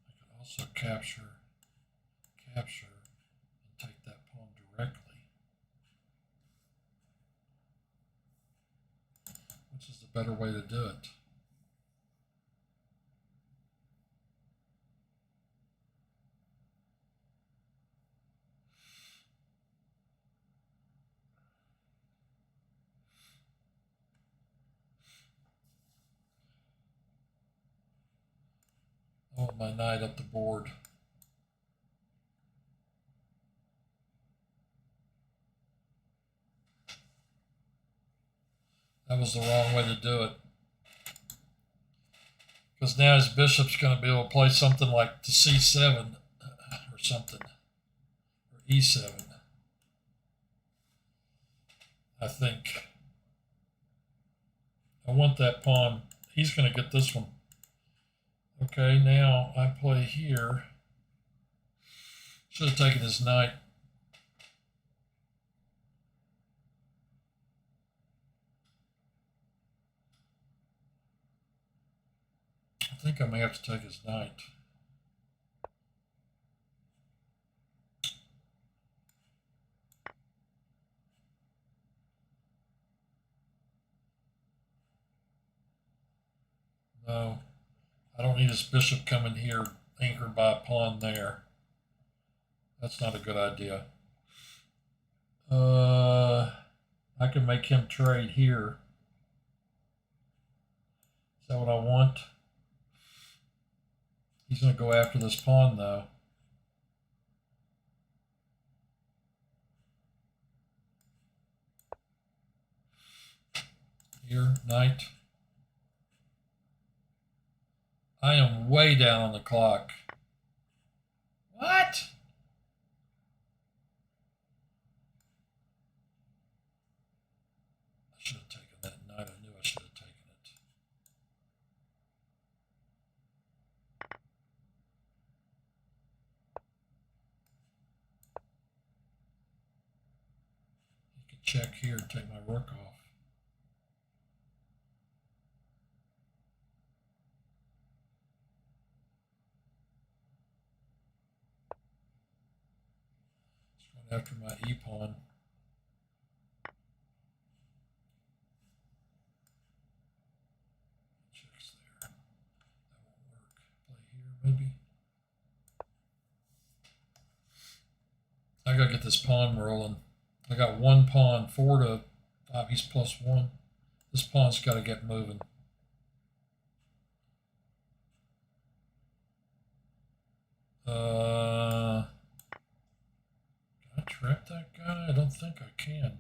A: I could also capture, and take that pawn directly. Which is the better way to do it? I want my knight up the board. That was the wrong way to do it. Because now his bishop's going to be able to play something like to c7 or something. Or e7. I think. I want that pawn. He's going to get this one. Okay, now I play here. Should have taken his knight. I think I may have to take his knight. No, I don't need his bishop coming here anchored by a pawn there. That's not a good idea. I can make him trade here. Is that what I want? He's going to go after this pawn, though. Here, knight. I am way down on the clock. What? I should have taken that knight. I knew I should have taken it. You can check here and take my rook off. After my e-pawn. Checks there. That won't work. Play here, maybe. I gotta get this pawn rolling. I got one pawn, 4 to 5. He's +1. This pawn's got to get moving. Can I trap that guy? I don't think I can.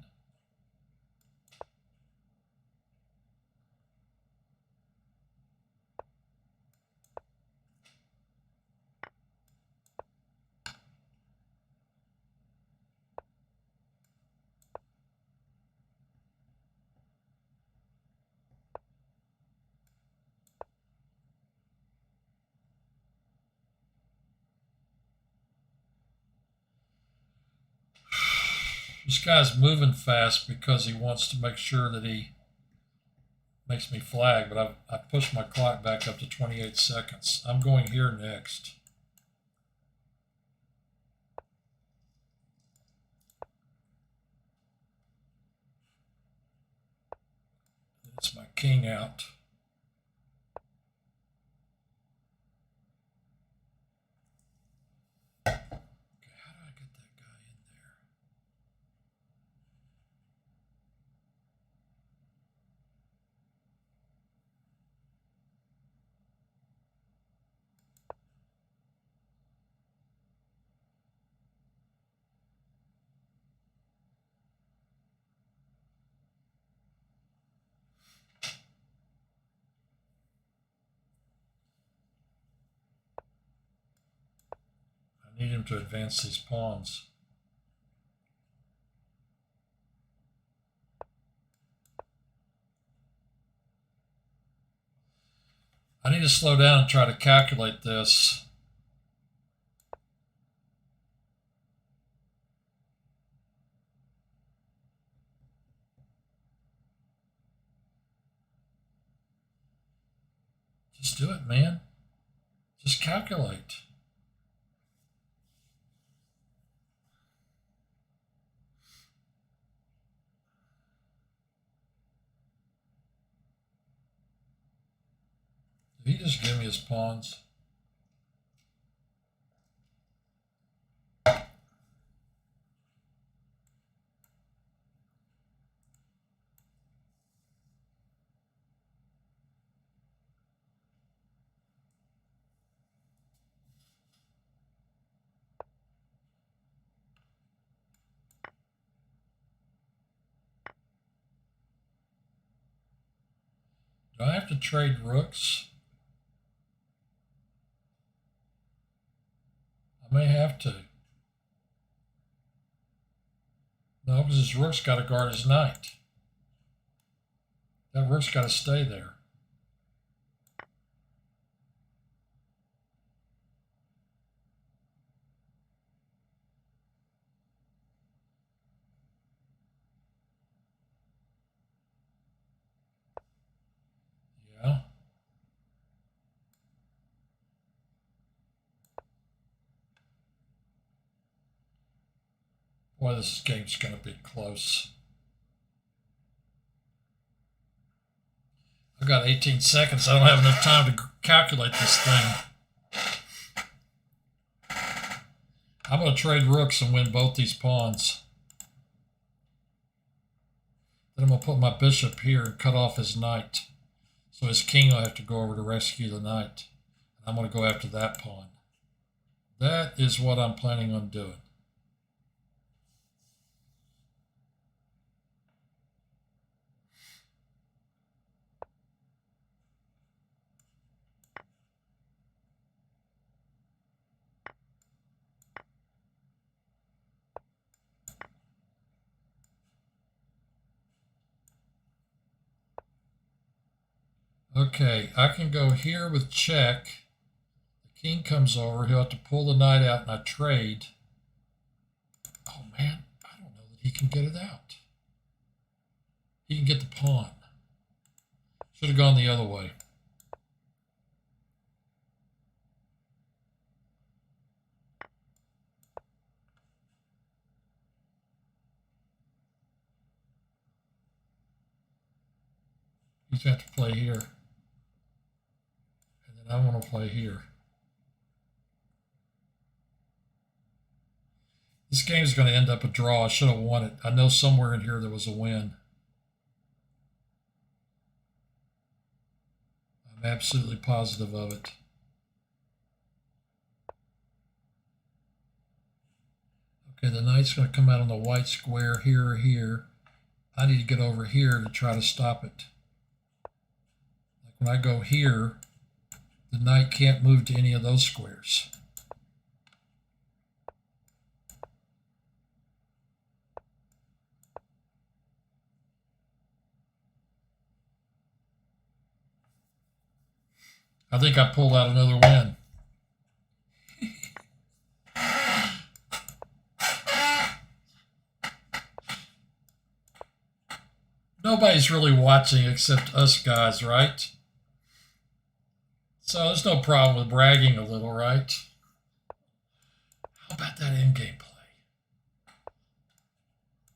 A: This guy's moving fast because he wants to make sure that he makes me flag, but I pushed my clock back up to 28 seconds. I'm going here next. It's my king out. Okay, how do I get that guy in there? I need him to advance these pawns. I need to slow down and try to calculate this. Just do it, man. Just calculate. Did he just give me his pawns? Do I have to trade rooks? I may have to. No, because his rook's got to guard his knight. That rook's got to stay there. Yeah. Boy, this game's going to be close. I've got 18 seconds. I don't have enough time to calculate this thing. I'm going to trade rooks and win both these pawns. Then I'm going to put my bishop here and cut off his knight. So his king will have to go over to rescue the knight. And I'm going to go after that pawn. That is what I'm planning on doing. Okay, I can go here with check. The king comes over. He'll have to pull the knight out and I trade. Oh man, I don't know that he can get it out. He can get the pawn. Should have gone the other way. He's going to have to play here. And then I want to play here. This game is going to end up a draw. I should have won it. I know somewhere in here there was a win. I'm absolutely positive of it. Okay, the knight's going to come out on the white square here or here. I need to get over here to try to stop it. Like when I go here, the knight can't move to any of those squares. I think I pulled out another win. Nobody's really watching except us guys, right? So there's no problem with bragging a little, right? How about that in-game play?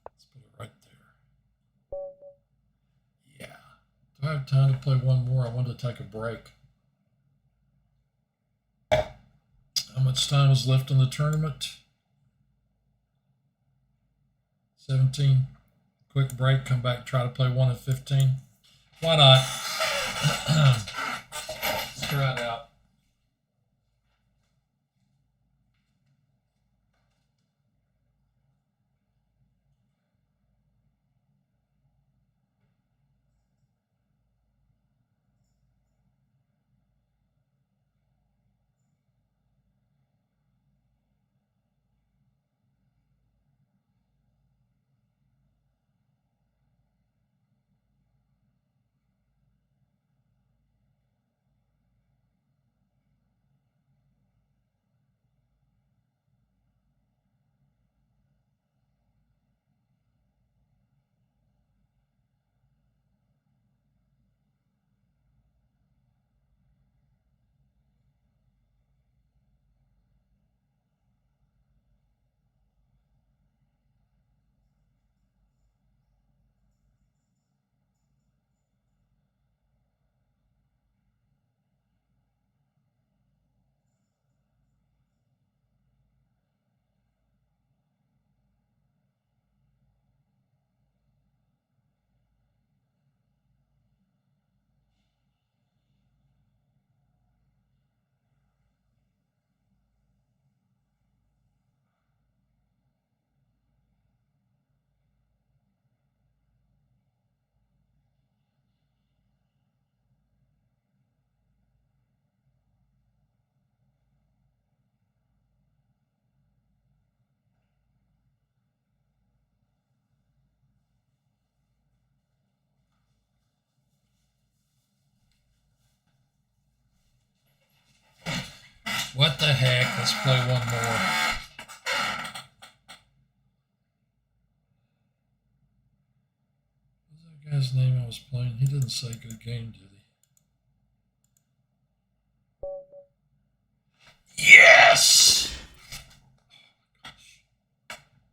A: Let's put it right there. Yeah. Do I have time to play one more? I wanted to take a break. How much time is left in the tournament? 17. Quick break, come back, try to play 1 at 15. Why not? Let's try it out. What the heck? Let's play one more. What's that guy's name I was playing? He didn't say good game, did he? Yes!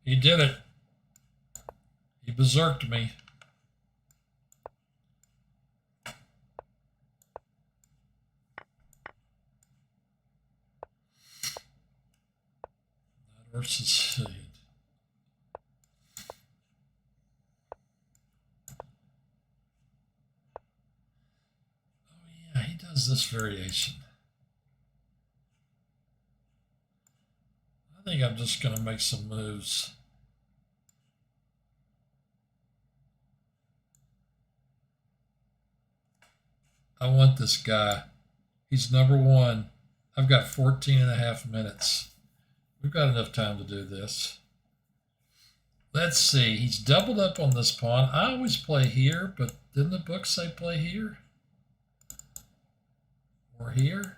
A: He did it. He berserked me. That versus Sid. Oh yeah, he does this variation. I think I'm just going to make some moves. I want this guy. He's number one. I've got 14 and a half minutes. We've got enough time to do this. Let's see. He's doubled up on this pawn. I always play here, but didn't the book say play here? Or here?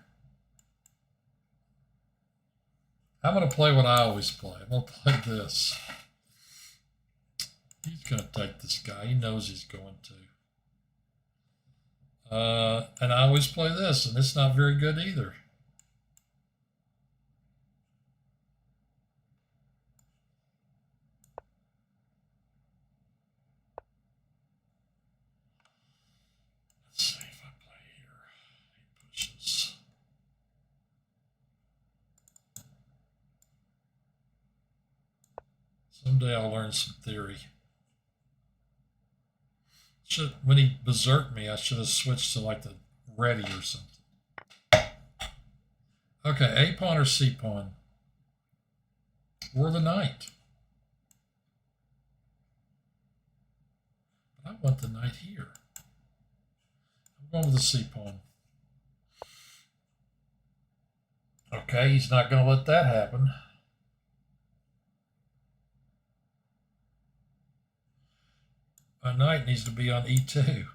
A: I'm going to play what I always play. I'm going to play this. He's going to take this guy. He knows he's going to. And I always play this, and it's not very good either. Let's see if I play here. He pushes. Someday I'll learn some theory. When he berserked me, I should have switched to like the ready or something. Okay, A pawn or C pawn? Or the knight. But I want the knight here. I'm going with the C pawn. Okay, he's not going to let that happen. My knight needs to be on E2.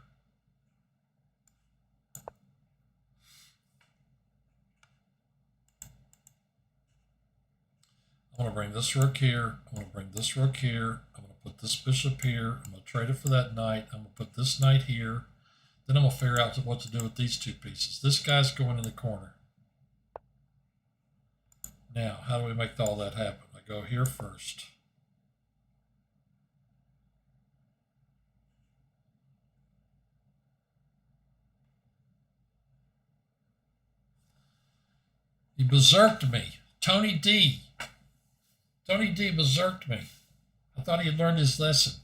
A: I'm going to bring this rook here. I'm going to bring this rook here. I'm going to put this bishop here. I'm going to trade it for that knight. I'm going to put this knight here. Then I'm going to figure out what to do with these two pieces. This guy's going in the corner. Now, how do we make all that happen? I go here first. He berserked me. Tony D. Tony D berserked me. I thought he had learned his lesson.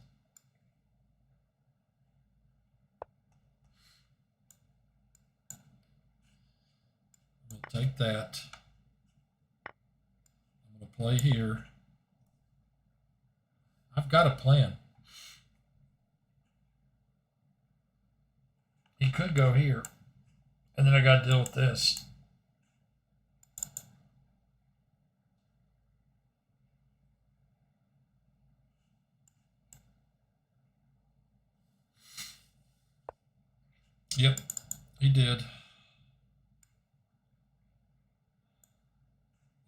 A: I'm going to take that. I'm going to play here. I've got a plan. He could go here. And then I got to deal with this. Yep, he did. Look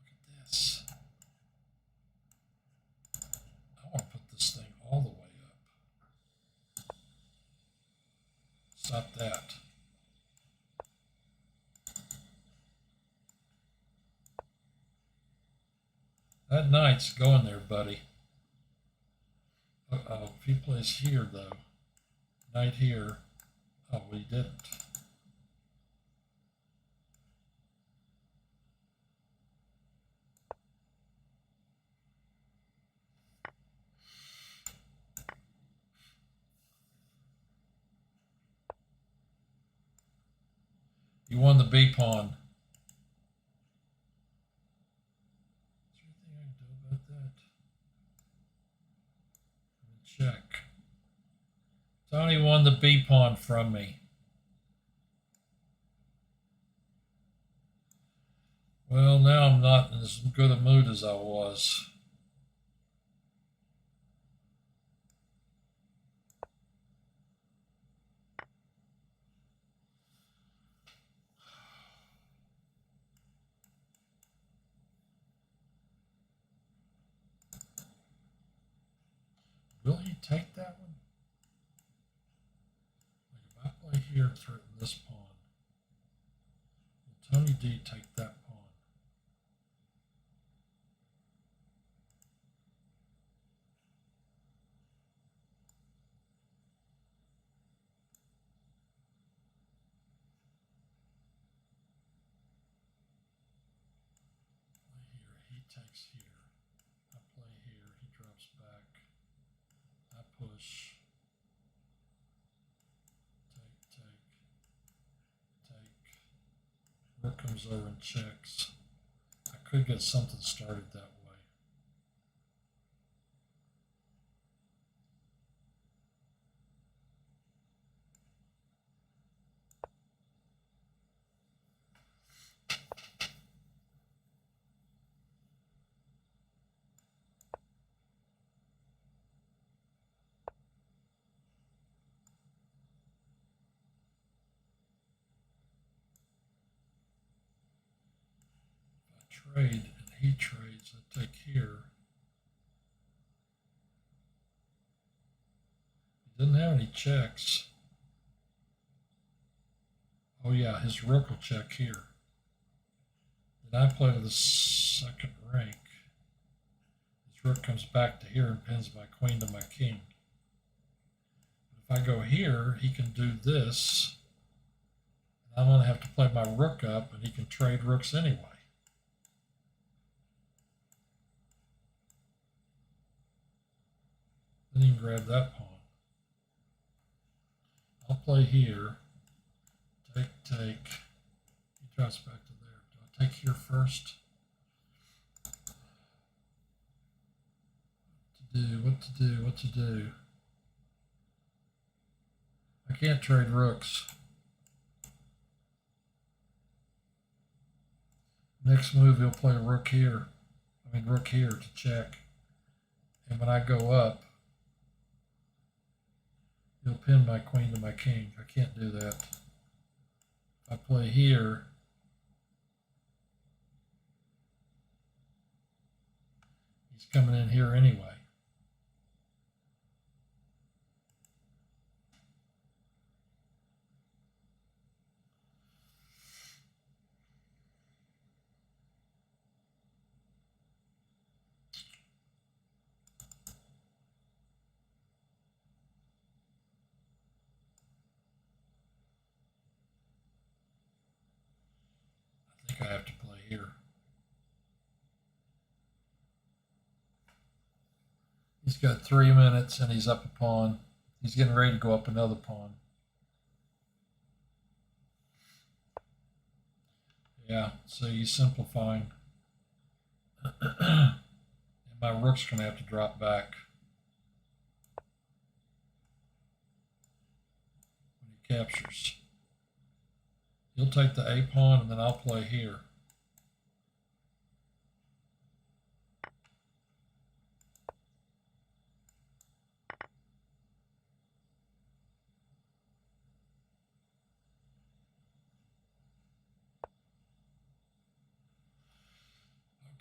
A: at this. I want to put this thing all the way up. Stop that. That knight's going there, buddy. Uh-oh, if he plays here, though. Knight here. Oh, well, he didn't. You won the B pawn. Is there anything I can do about that? Let me check. Tony won the B pawn from me. Well, now I'm not in as good a mood as I was. take that one? Like if I play here and threaten this pawn, will Tony D take that pawn? He takes here. I play here. He drops back. I push. Take. Rook comes over and checks. I could get something started that way. Trade and he trades, I take here. He didn't have any checks. Oh yeah, his rook will check here. Then I play to the second rank. His rook comes back to here and pins my queen to my king. If I go here, he can do this. I'm going to have to play my rook up, and he can trade rooks anyway. Then he can grab that pawn. I'll play here. Take. He drops back to there. Do I take here first? What to do? I can't trade rooks. Next move, he'll play rook here. Rook here to check. And when I go up, he'll pin my queen to my king. I can't do that. If I play here, he's coming in here anyway. I have to play here. He's got 3 minutes and he's up a pawn. He's getting ready to go up another pawn. Yeah, so he's simplifying. And my rook's going to have to drop back. When he captures. He'll take the A pawn and then I'll play here.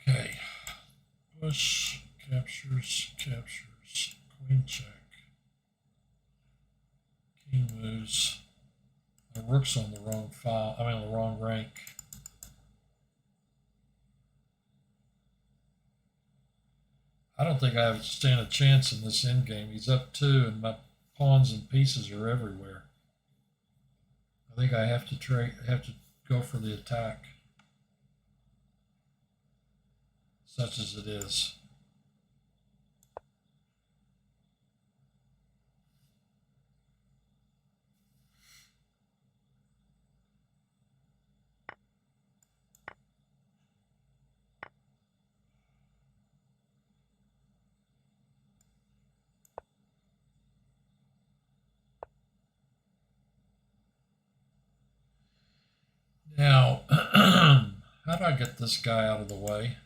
A: Okay. Push, captures, queen check. King moves. My rook's on the wrong file, the wrong rank. I don't think I stand a chance in this endgame. He's up 2 and my pawns and pieces are everywhere. I think I have to go for the attack. Such as it is. Now, how do I get this guy out of the way?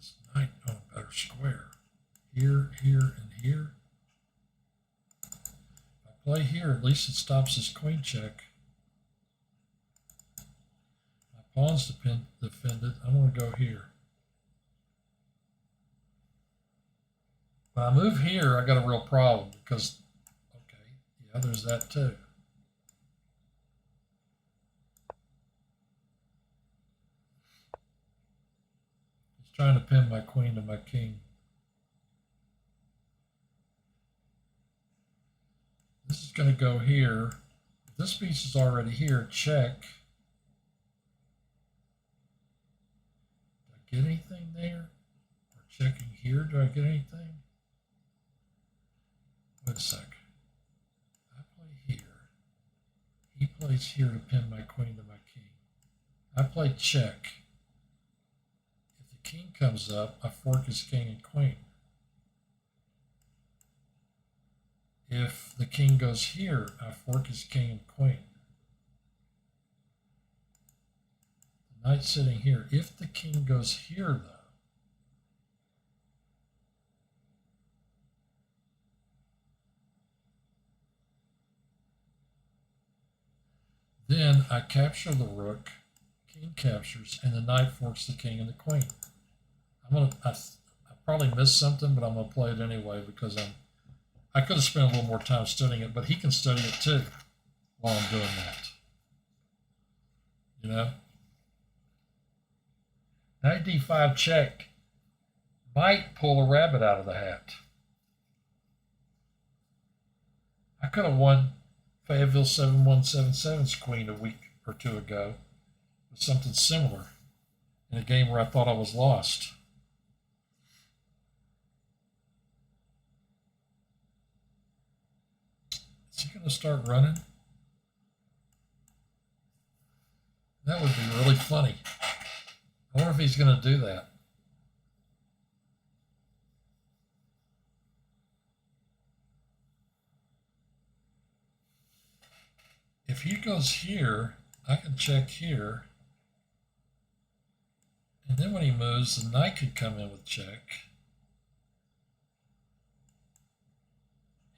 A: this knight on a better square. Here, here, and here. If I play here, at least it stops his queen check. My pawn's defended. I'm going to go here. When I move here, I got a real problem because, okay, yeah, there's that too. He's trying to pin my queen to my king. This is going to go here. If this piece is already here, check. Do I get anything there? Or checking here, do I get anything? Wait a sec. I play here. He plays here to pin my queen to my king. I play check. If the king comes up, I fork his king and queen. If the king goes here, I fork his king and queen. The knight's sitting here. If the king goes here, though, then I capture the rook, king captures, and the knight forks the king and the queen. I probably missed something, but I'm gonna play it anyway because I could have spent a little more time studying it, but he can study it too while I'm doing that. You know? Knight d5 check might pull a rabbit out of the hat. I could have won Fayetteville 7177's queen a week or two ago with something similar in a game where I thought I was lost. Is he going to start running? That would be really funny. I wonder if he's going to do that. If he goes here, I can check here. And then when he moves, the knight could come in with check.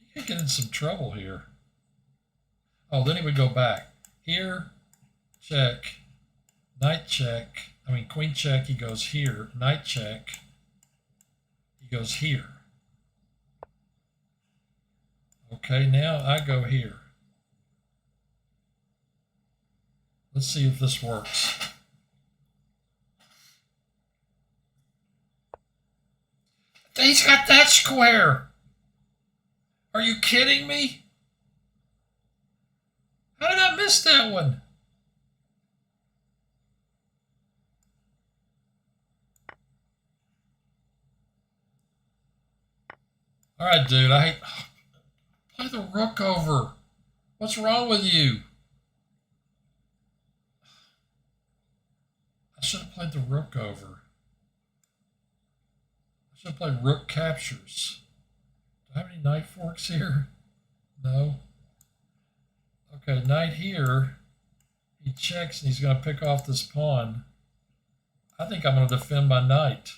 A: He could get in some trouble here. Oh, then he would go back. Here, check, knight check. I mean, queen check, he goes here. Knight check, he goes here. Okay, now I go here. Let's see if this works. He's got that square. Are you kidding me? How did I miss that one? All right, dude, play the rook over. What's wrong with you? I should have played the rook over. I should have played rook captures. Do I have any knight forks here? No. Okay, knight here. He checks and he's going to pick off this pawn. I think I'm going to defend my knight.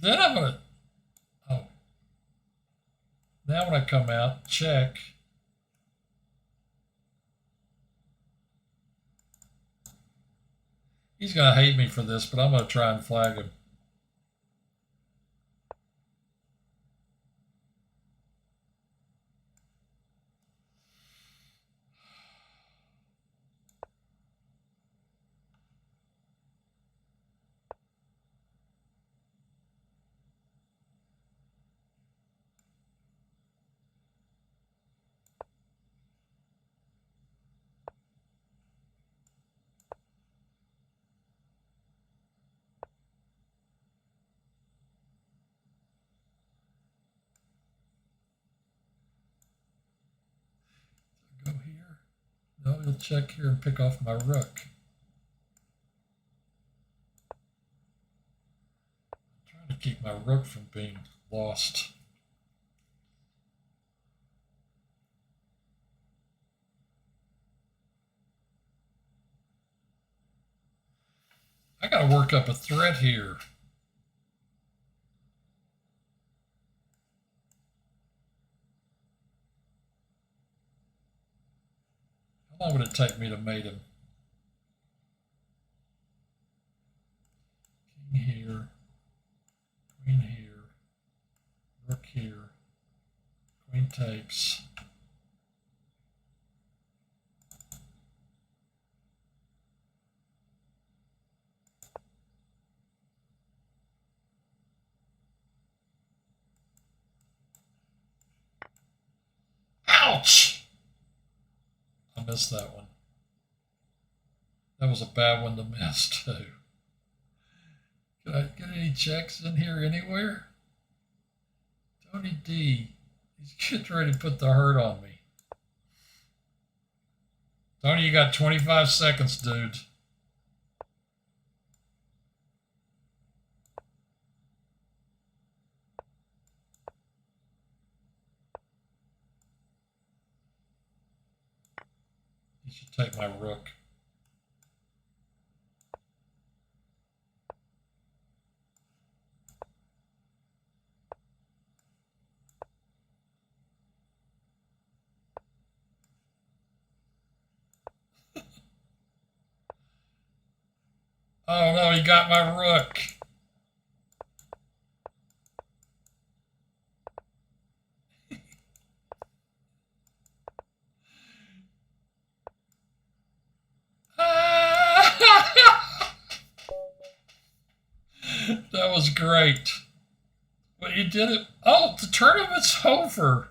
A: Then I'm going to... Oh. Now when I come out, check. He's going to hate me for this, but I'm going to try and flag him. Go here. No, he'll check here and pick off my rook. I'm trying to keep my rook from being lost. I I gotta work up a threat here. How long would it take me to mate him? King here, queen here, rook here, queen takes. Ouch! I missed that one. That was a bad one to miss, too. Can I get any checks in here anywhere? Tony D. He's getting ready to put the hurt on me. Tony, you got 25 seconds, dude. You should take my rook. Oh no, he got my rook. That was great. But you did it. Oh, the tournament's over.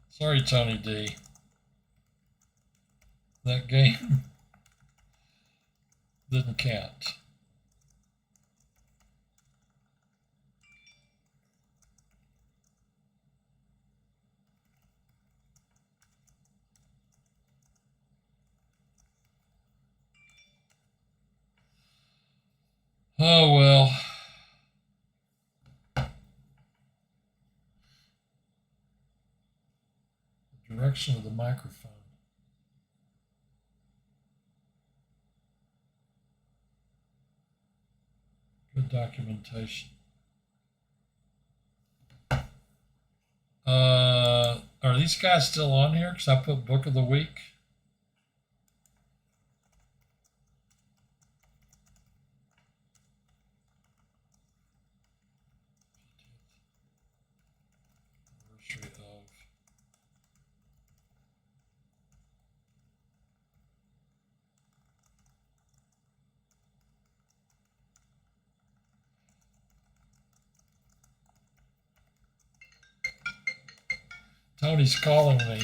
A: Sorry, Tony D. That game didn't count. Oh, well. The direction of the microphone. Good documentation. Are these guys still on here? Because I put Book of the Week. Anniversary of. Tony's calling me.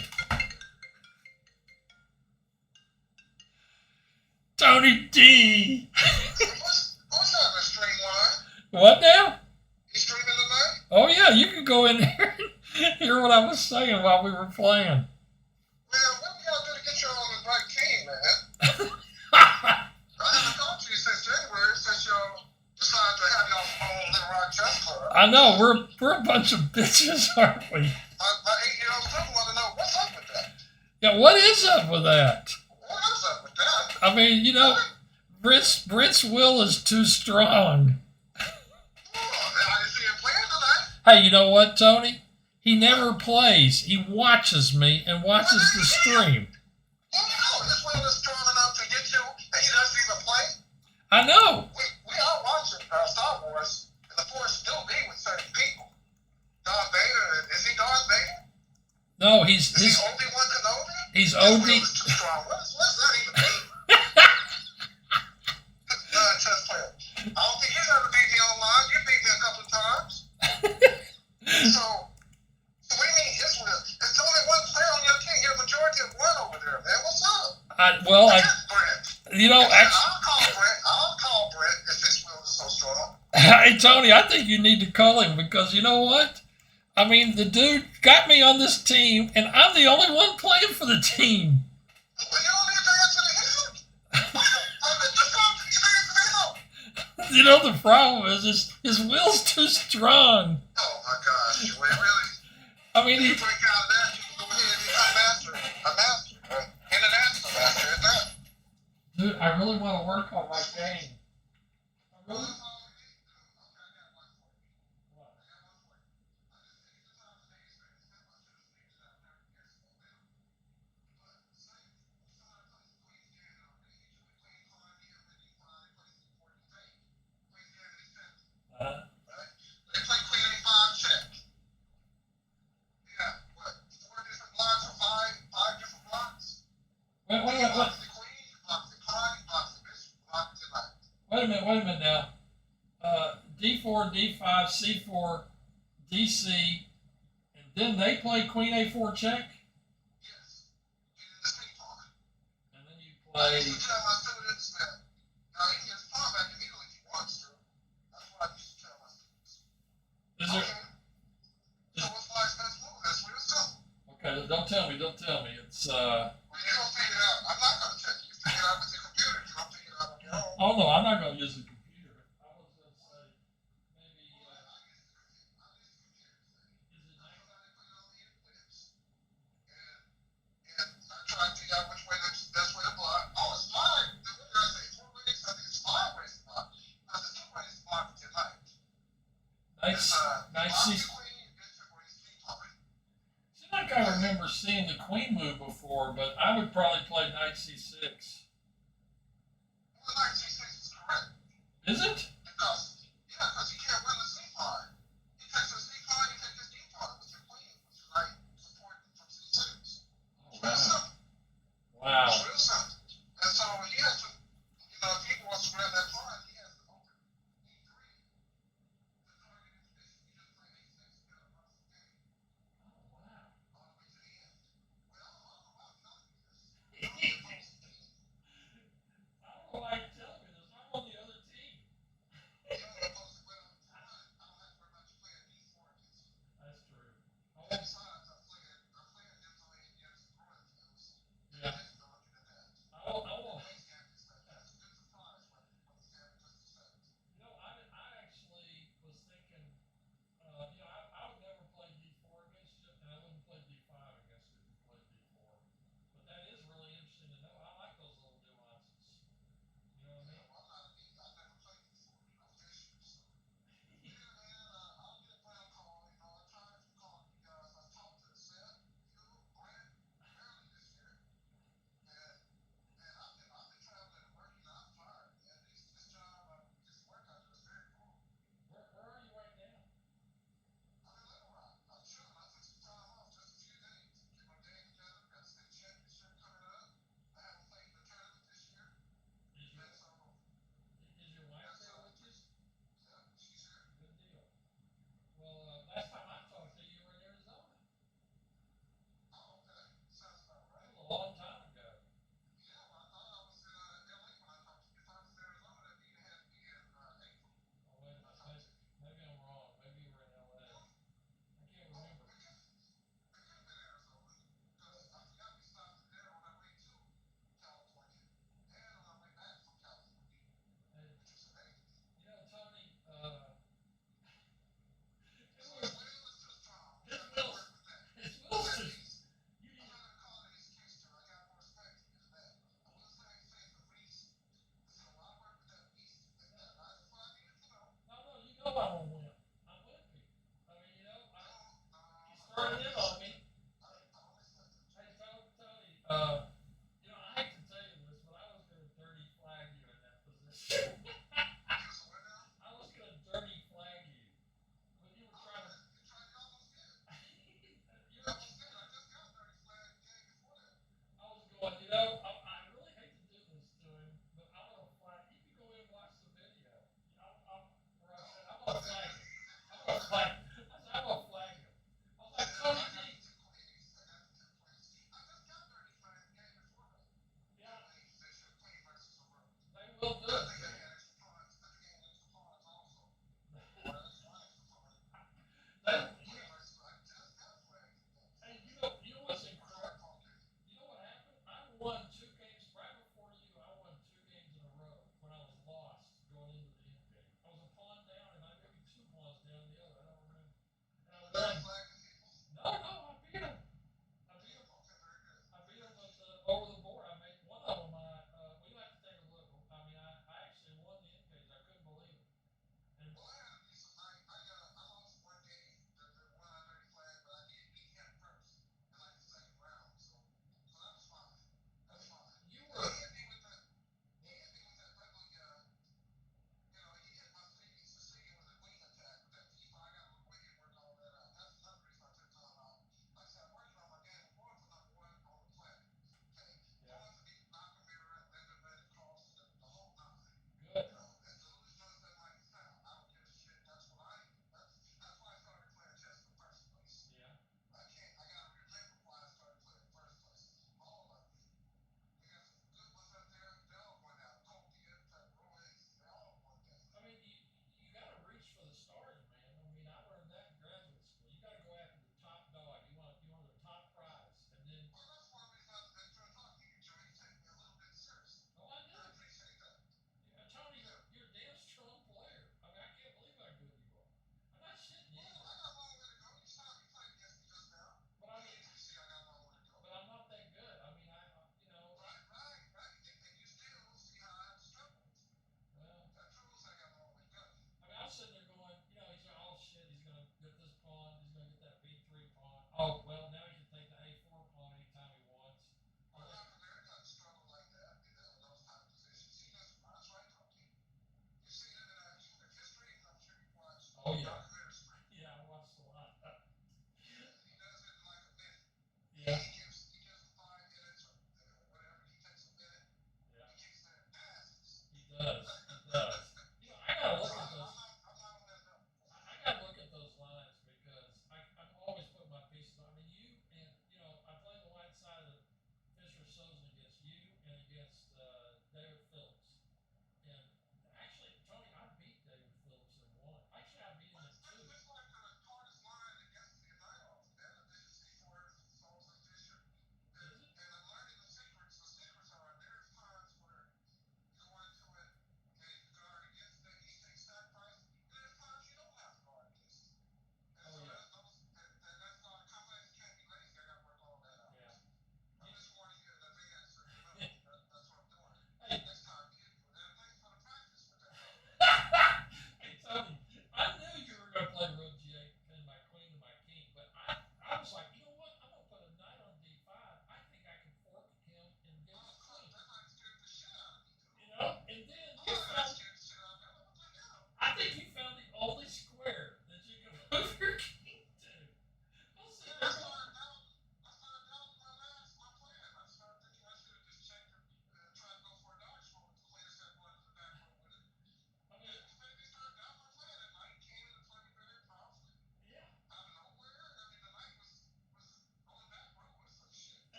A: Tony D.
C: What's happening, Streamline?
A: What now?
C: You streaming tonight?
A: Oh yeah, you can go in there and hear what I was saying while we were playing.
C: Man, what we gotta do to get you on the right team, man? I haven't talked to you since January, since y'all decided to have y'all own Little Rock Chess Club.
A: I know, we're a bunch of bitches, aren't we?
C: My 8-year-old son want to know what's up with that.
A: Yeah, what is up with that?
C: What is up with that?
A: I mean, you know, Britt's will is too strong.
C: I didn't see him playing tonight.
A: Hey, you know what, Tony? He never plays. He watches me and watches the stream.
C: You know his will is strong enough to get you, and he doesn't even play.
A: I know.
C: We are watching Star Wars, and the Force still be with certain people. Darth Vader, is he Darth Vader?
A: No,
C: Is he Obi-Wan Kenobi?
A: he's
C: His will
A: OD.
C: is too strong. What's that even mean? Chess player. I don't think he's ever beat me online. You beat me a couple of times. So what do you mean his will? There's only one player on your team. You're a majority of one over there, man. What's up? Brent.
A: You know,
C: I'll call Brent if his will is so strong.
A: hey, Tony, I think you need to call him because you know what? I mean, the dude got me on this team, and I'm the only one playing for the team.
C: Well, you don't need to answer to him.
A: You know, the problem is his will's too strong.
C: Oh my gosh, really?
A: I mean,
C: If you break out of that, you can go ahead and become master, international master at that.
A: dude, I really want to work on my game. I
C: Well,
A: really.
C: that's all we need to do. Okay, I got one for you. I got one for you. I just think the time today is very simple. I should have figured it out there years ago now. But say somebody plays the Queen's Gambit, they hit you with Queen Pawn here with D5, plays D4 D8. Queen's Gambit is simple, right? They play Queen A5 check. Yeah, what? Four different blocks or five different blocks?
A: Wait,
C: You
A: wait, wait,
C: block the Queen, you block the Pawn, you block the Bishop, you block the Knight.
A: wait a minute now. D4, D5, C4, DC, and then they play Queen A4 check,
C: Yes. Get in the C pawn.
A: and then you
C: I
A: play.
C: used to tell my students that now he can get his pawn back immediately if he wants to. That's what I used to tell my students.
A: Is there?
C: Okay. So what's Black's best move? That's real simple.
A: Okay, don't tell me. Don't tell me. It's.
C: Well, you're gonna figure it out. I'm not gonna tell you. You figure it out with your computer. You're gonna figure it out on your own.
A: Oh no, I'm not going to use the computer. I was going to say maybe.
C: Well, I use the computer. I use the computer.
A: Is it
C: That's
A: nice?
C: what I put all the inputs. And I try to figure out which way that's the best way to block. Oh, it's five. What did I say? 4 ways? I think it's 5 ways to block. Now, there's 2 ways to block with your knight.
A: Nice, nice.
C: Block
A: See,
C: the queen, bishop, or your C pawn.
A: seems like I remember seeing the queen move before, but I would probably play knight C6.
C: Well, knight C6 is correct.
A: Is it?
C: Because he can't win the C pawn. He takes his C pawn, you take his D pawn with your queen, which is like supporting from C6. It's
A: Oh,
C: real
A: wow.
C: simple.
A: Wow.
C: It's real simple. And so he has to, if he wants to grab that pawn, he has to open E3. The target is bishop. You just play A6 and get a box of game
A: Oh, wow.
C: all the way to the end. Well, I'm telling you this. I'm the most team.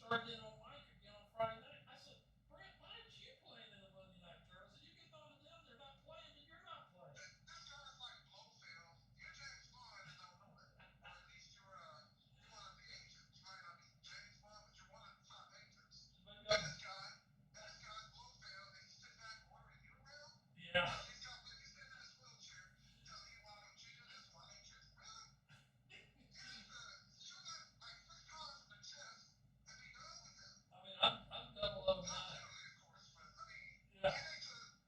A: started in on Mike again on Friday night. I said, Brent, why aren't you playing in the Monday night tournament? I said, you get on to them, they're not playing, and you're not playing.
C: This guy's like Blofeld. You're James Bond and don't know it. Or at least you're one of the agents. You might not be James Bond, but you're one of the top agents.
A: Maybe
C: And
A: I'm,
C: this guy's Blofeld, and he's sitting back ordering you around.
A: yeah.
C: He's sitting in his wheelchair, telling you why don't you do this, why don't you really? You need to shoot him like 6 times in the chest and be done with him.
A: I mean, I'm double O
C: Not
A: nine.
C: literally, of course, but I mean,
A: Yeah.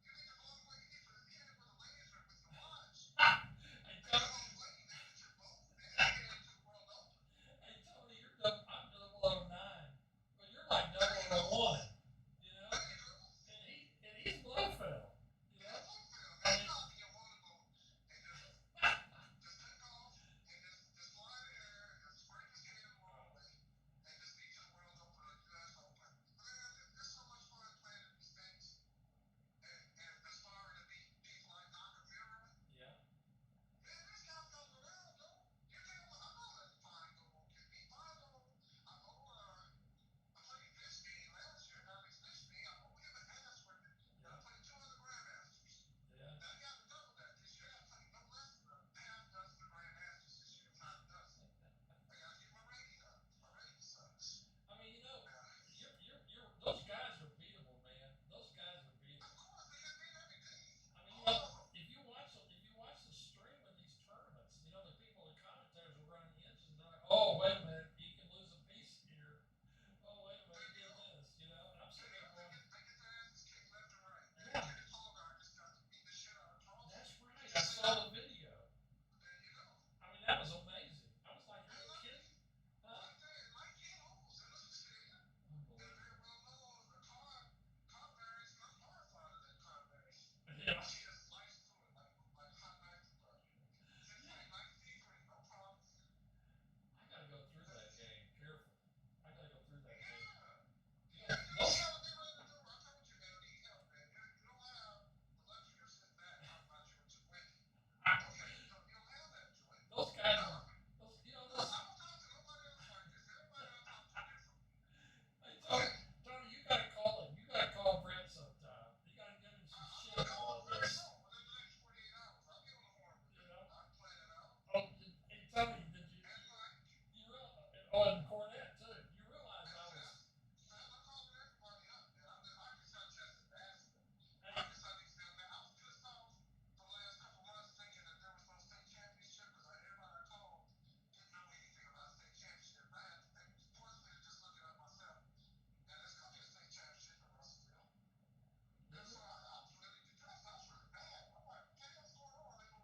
C: you need to blow him away. You need to hit him with a laser with your watch.
A: Hey,
C: And
A: Tony,
C: tell him later that you're both and then get into the world open.
A: hey, Tony, I'm double O nine. But you're like double O one. You know?
C: There you go.
A: And he's Blofeld. You know?
C: That's Blofeld.
A: I
C: That's
A: mean,
C: not being vulnerable and just take off and just fly in the air and just break his head along the way and just be to the world open or US open. Man, it's so much fun playing in these things and aspiring to be people like Nakamura.
A: yeah.
C: Man, these guys gotta go down, though. You think I'm not letting Fine go get me. Fine go. I played Bisping last year, Alex Bisping. I owe him an ass for it. And I played 2 other Grandmasters.
A: Yeah.
C: Now I got to double that this year. I got to play no less than a half dozen Grandmasters this year, if not a dozen. I got to get my rating up. My rating sucks.
A: I mean, you know,
C: Now,
A: those guys are beatable, man. Those guys are
C: of
A: beatable.
C: course, they can beat everything.
A: I mean, you
C: All
A: know,
C: of them.
A: if you watch the stream of these tournaments, you know, the people, the commentators are running the engines. They're like, oh, wait a minute, he can lose a piece here. Oh, wait a minute, he did this. You know, and I'm sitting there going,
C: They get their asses kicked left and right.
A: yeah,
C: Kenny Tolgar just got to beat the shit out of Carlson.
A: that's right. I saw the video.
C: There you go.
A: I mean, that was amazing. I was like, are you kidding? Huh?
C: Right there, like Ken Holes in the stadium. They're
A: Unbelievable.
C: very well known as the car berries, and I'm horrified of that car berries.
A: Yeah.
C: She just sliced through it like hot knife through butter. 6.93, no problem.
A: I got to go through that game. Careful. I got to go through that game.
C: Yeah.
A: You
C: You
A: know,
C: gotta be ready to do it. I told you, man, need help, man. You don't have the luxury of sitting back talking about you were too windy. Okay, you don't have that joy.
A: those guys,
C: No.
A: you know,
C: I
A: those.
C: don't talk to nobody else like this. Everybody else talks different.
A: Hey, Tony, you gotta call him. You gotta call Brent sometime. You gotta give him some shit on all this.
C: Within the next 48 hours, I'll get on the horn with
A: You
C: you.
A: know?
C: I'm playing it out.
A: Oh, hey, Tony, did you?
C: And like,
A: You realize? Oh, and Cornette too. You realize I was.
C: Sam, I'm calling everybody up, man. I just got tested acid.
A: Hey,
C: I just got these down there. I was pissed off for the last couple months thinking that there was no state championship because everybody I called didn't know anything about state championship. I had to think, forced me to just look it up myself. And there's going to be a state championship in Russellville. And so I was really depressed. I was really mad. I'm like, okay, what's going on? They go,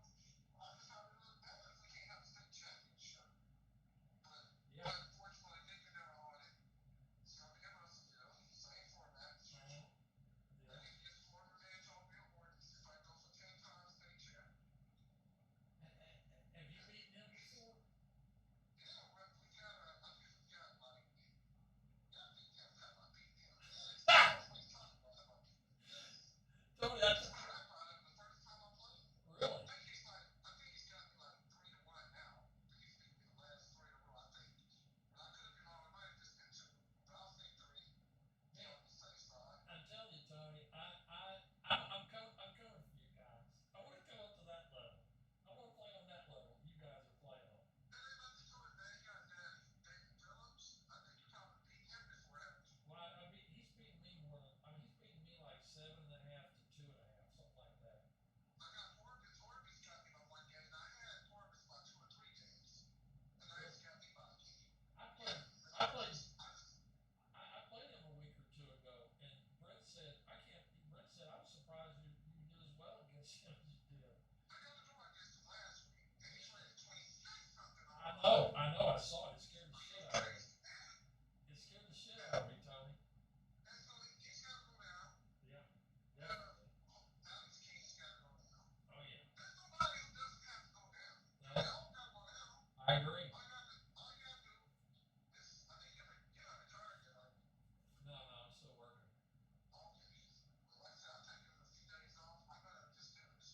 C: I just got really mad if we can't have a state championship.
A: yeah.
C: But fortunately, Nick and them are on it. It's going to be in Russellville. Same format, as usual.
A: Yeah.
C: I need to get some more revenge on Bill Gordon if I go for 10 times state champ.
A: Have you beaten him before?
C: Yeah, well, I think we've got like, yeah, I think yeah, we got about beating him. Yeah, that's what he's talking about beating him. Yes.
A: Tony,
C: I just put up on him the first time I played.
A: really?
C: I think he's got me like 3-1 now. I think he's beaten me the last 3 in a row, I think. And I could have been wrong. It might have just been 2. But I'll say 3. Be on the safe side.
A: I'm telling you, Tony, I'm coming for you guys. I want to come up to that level. I want to play on that level you guys are playing on.
C: And then let's do it, man. You got David Phillips. I think you probably beat him before, haven't you?
A: Well, I mean, he's beaten me more than, I mean, he's beaten me like 7.5 to 2.5, something like that.
C: I got Horvitz. Horvitz got me by 1 game. I had Horvitz by 2 or 3 games. And now he's got me by a game.
A: I played him a week or 2 ago, and Brent said, I was surprised you did as well against him as you did.
C: I got the draw against him last week, and he's rated 26 something.
A: I know, I saw it. It scared the shit out of me. It scared the shit out of me, Tony.
C: And so he's got to go down.
A: Yeah, yeah.
C: Alex King's got to go down.
A: Oh, yeah.
C: There's nobody who doesn't have to go down.
A: No,
C: They all got to go down.
A: I agree.
C: All you got to do is, I think you're not retired yet, are you?
A: No, I'm still working.
C: Okay. Well, like I said, I'll take a few days off. I'm going to just do this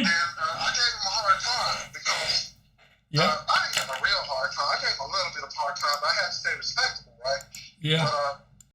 A: Tony.
C: And I gave him a hard time because
A: Yeah.
C: I didn't give him a real hard time. I gave him a little bit of hard time, but I had to stay respectable, right?
A: Yeah.
C: But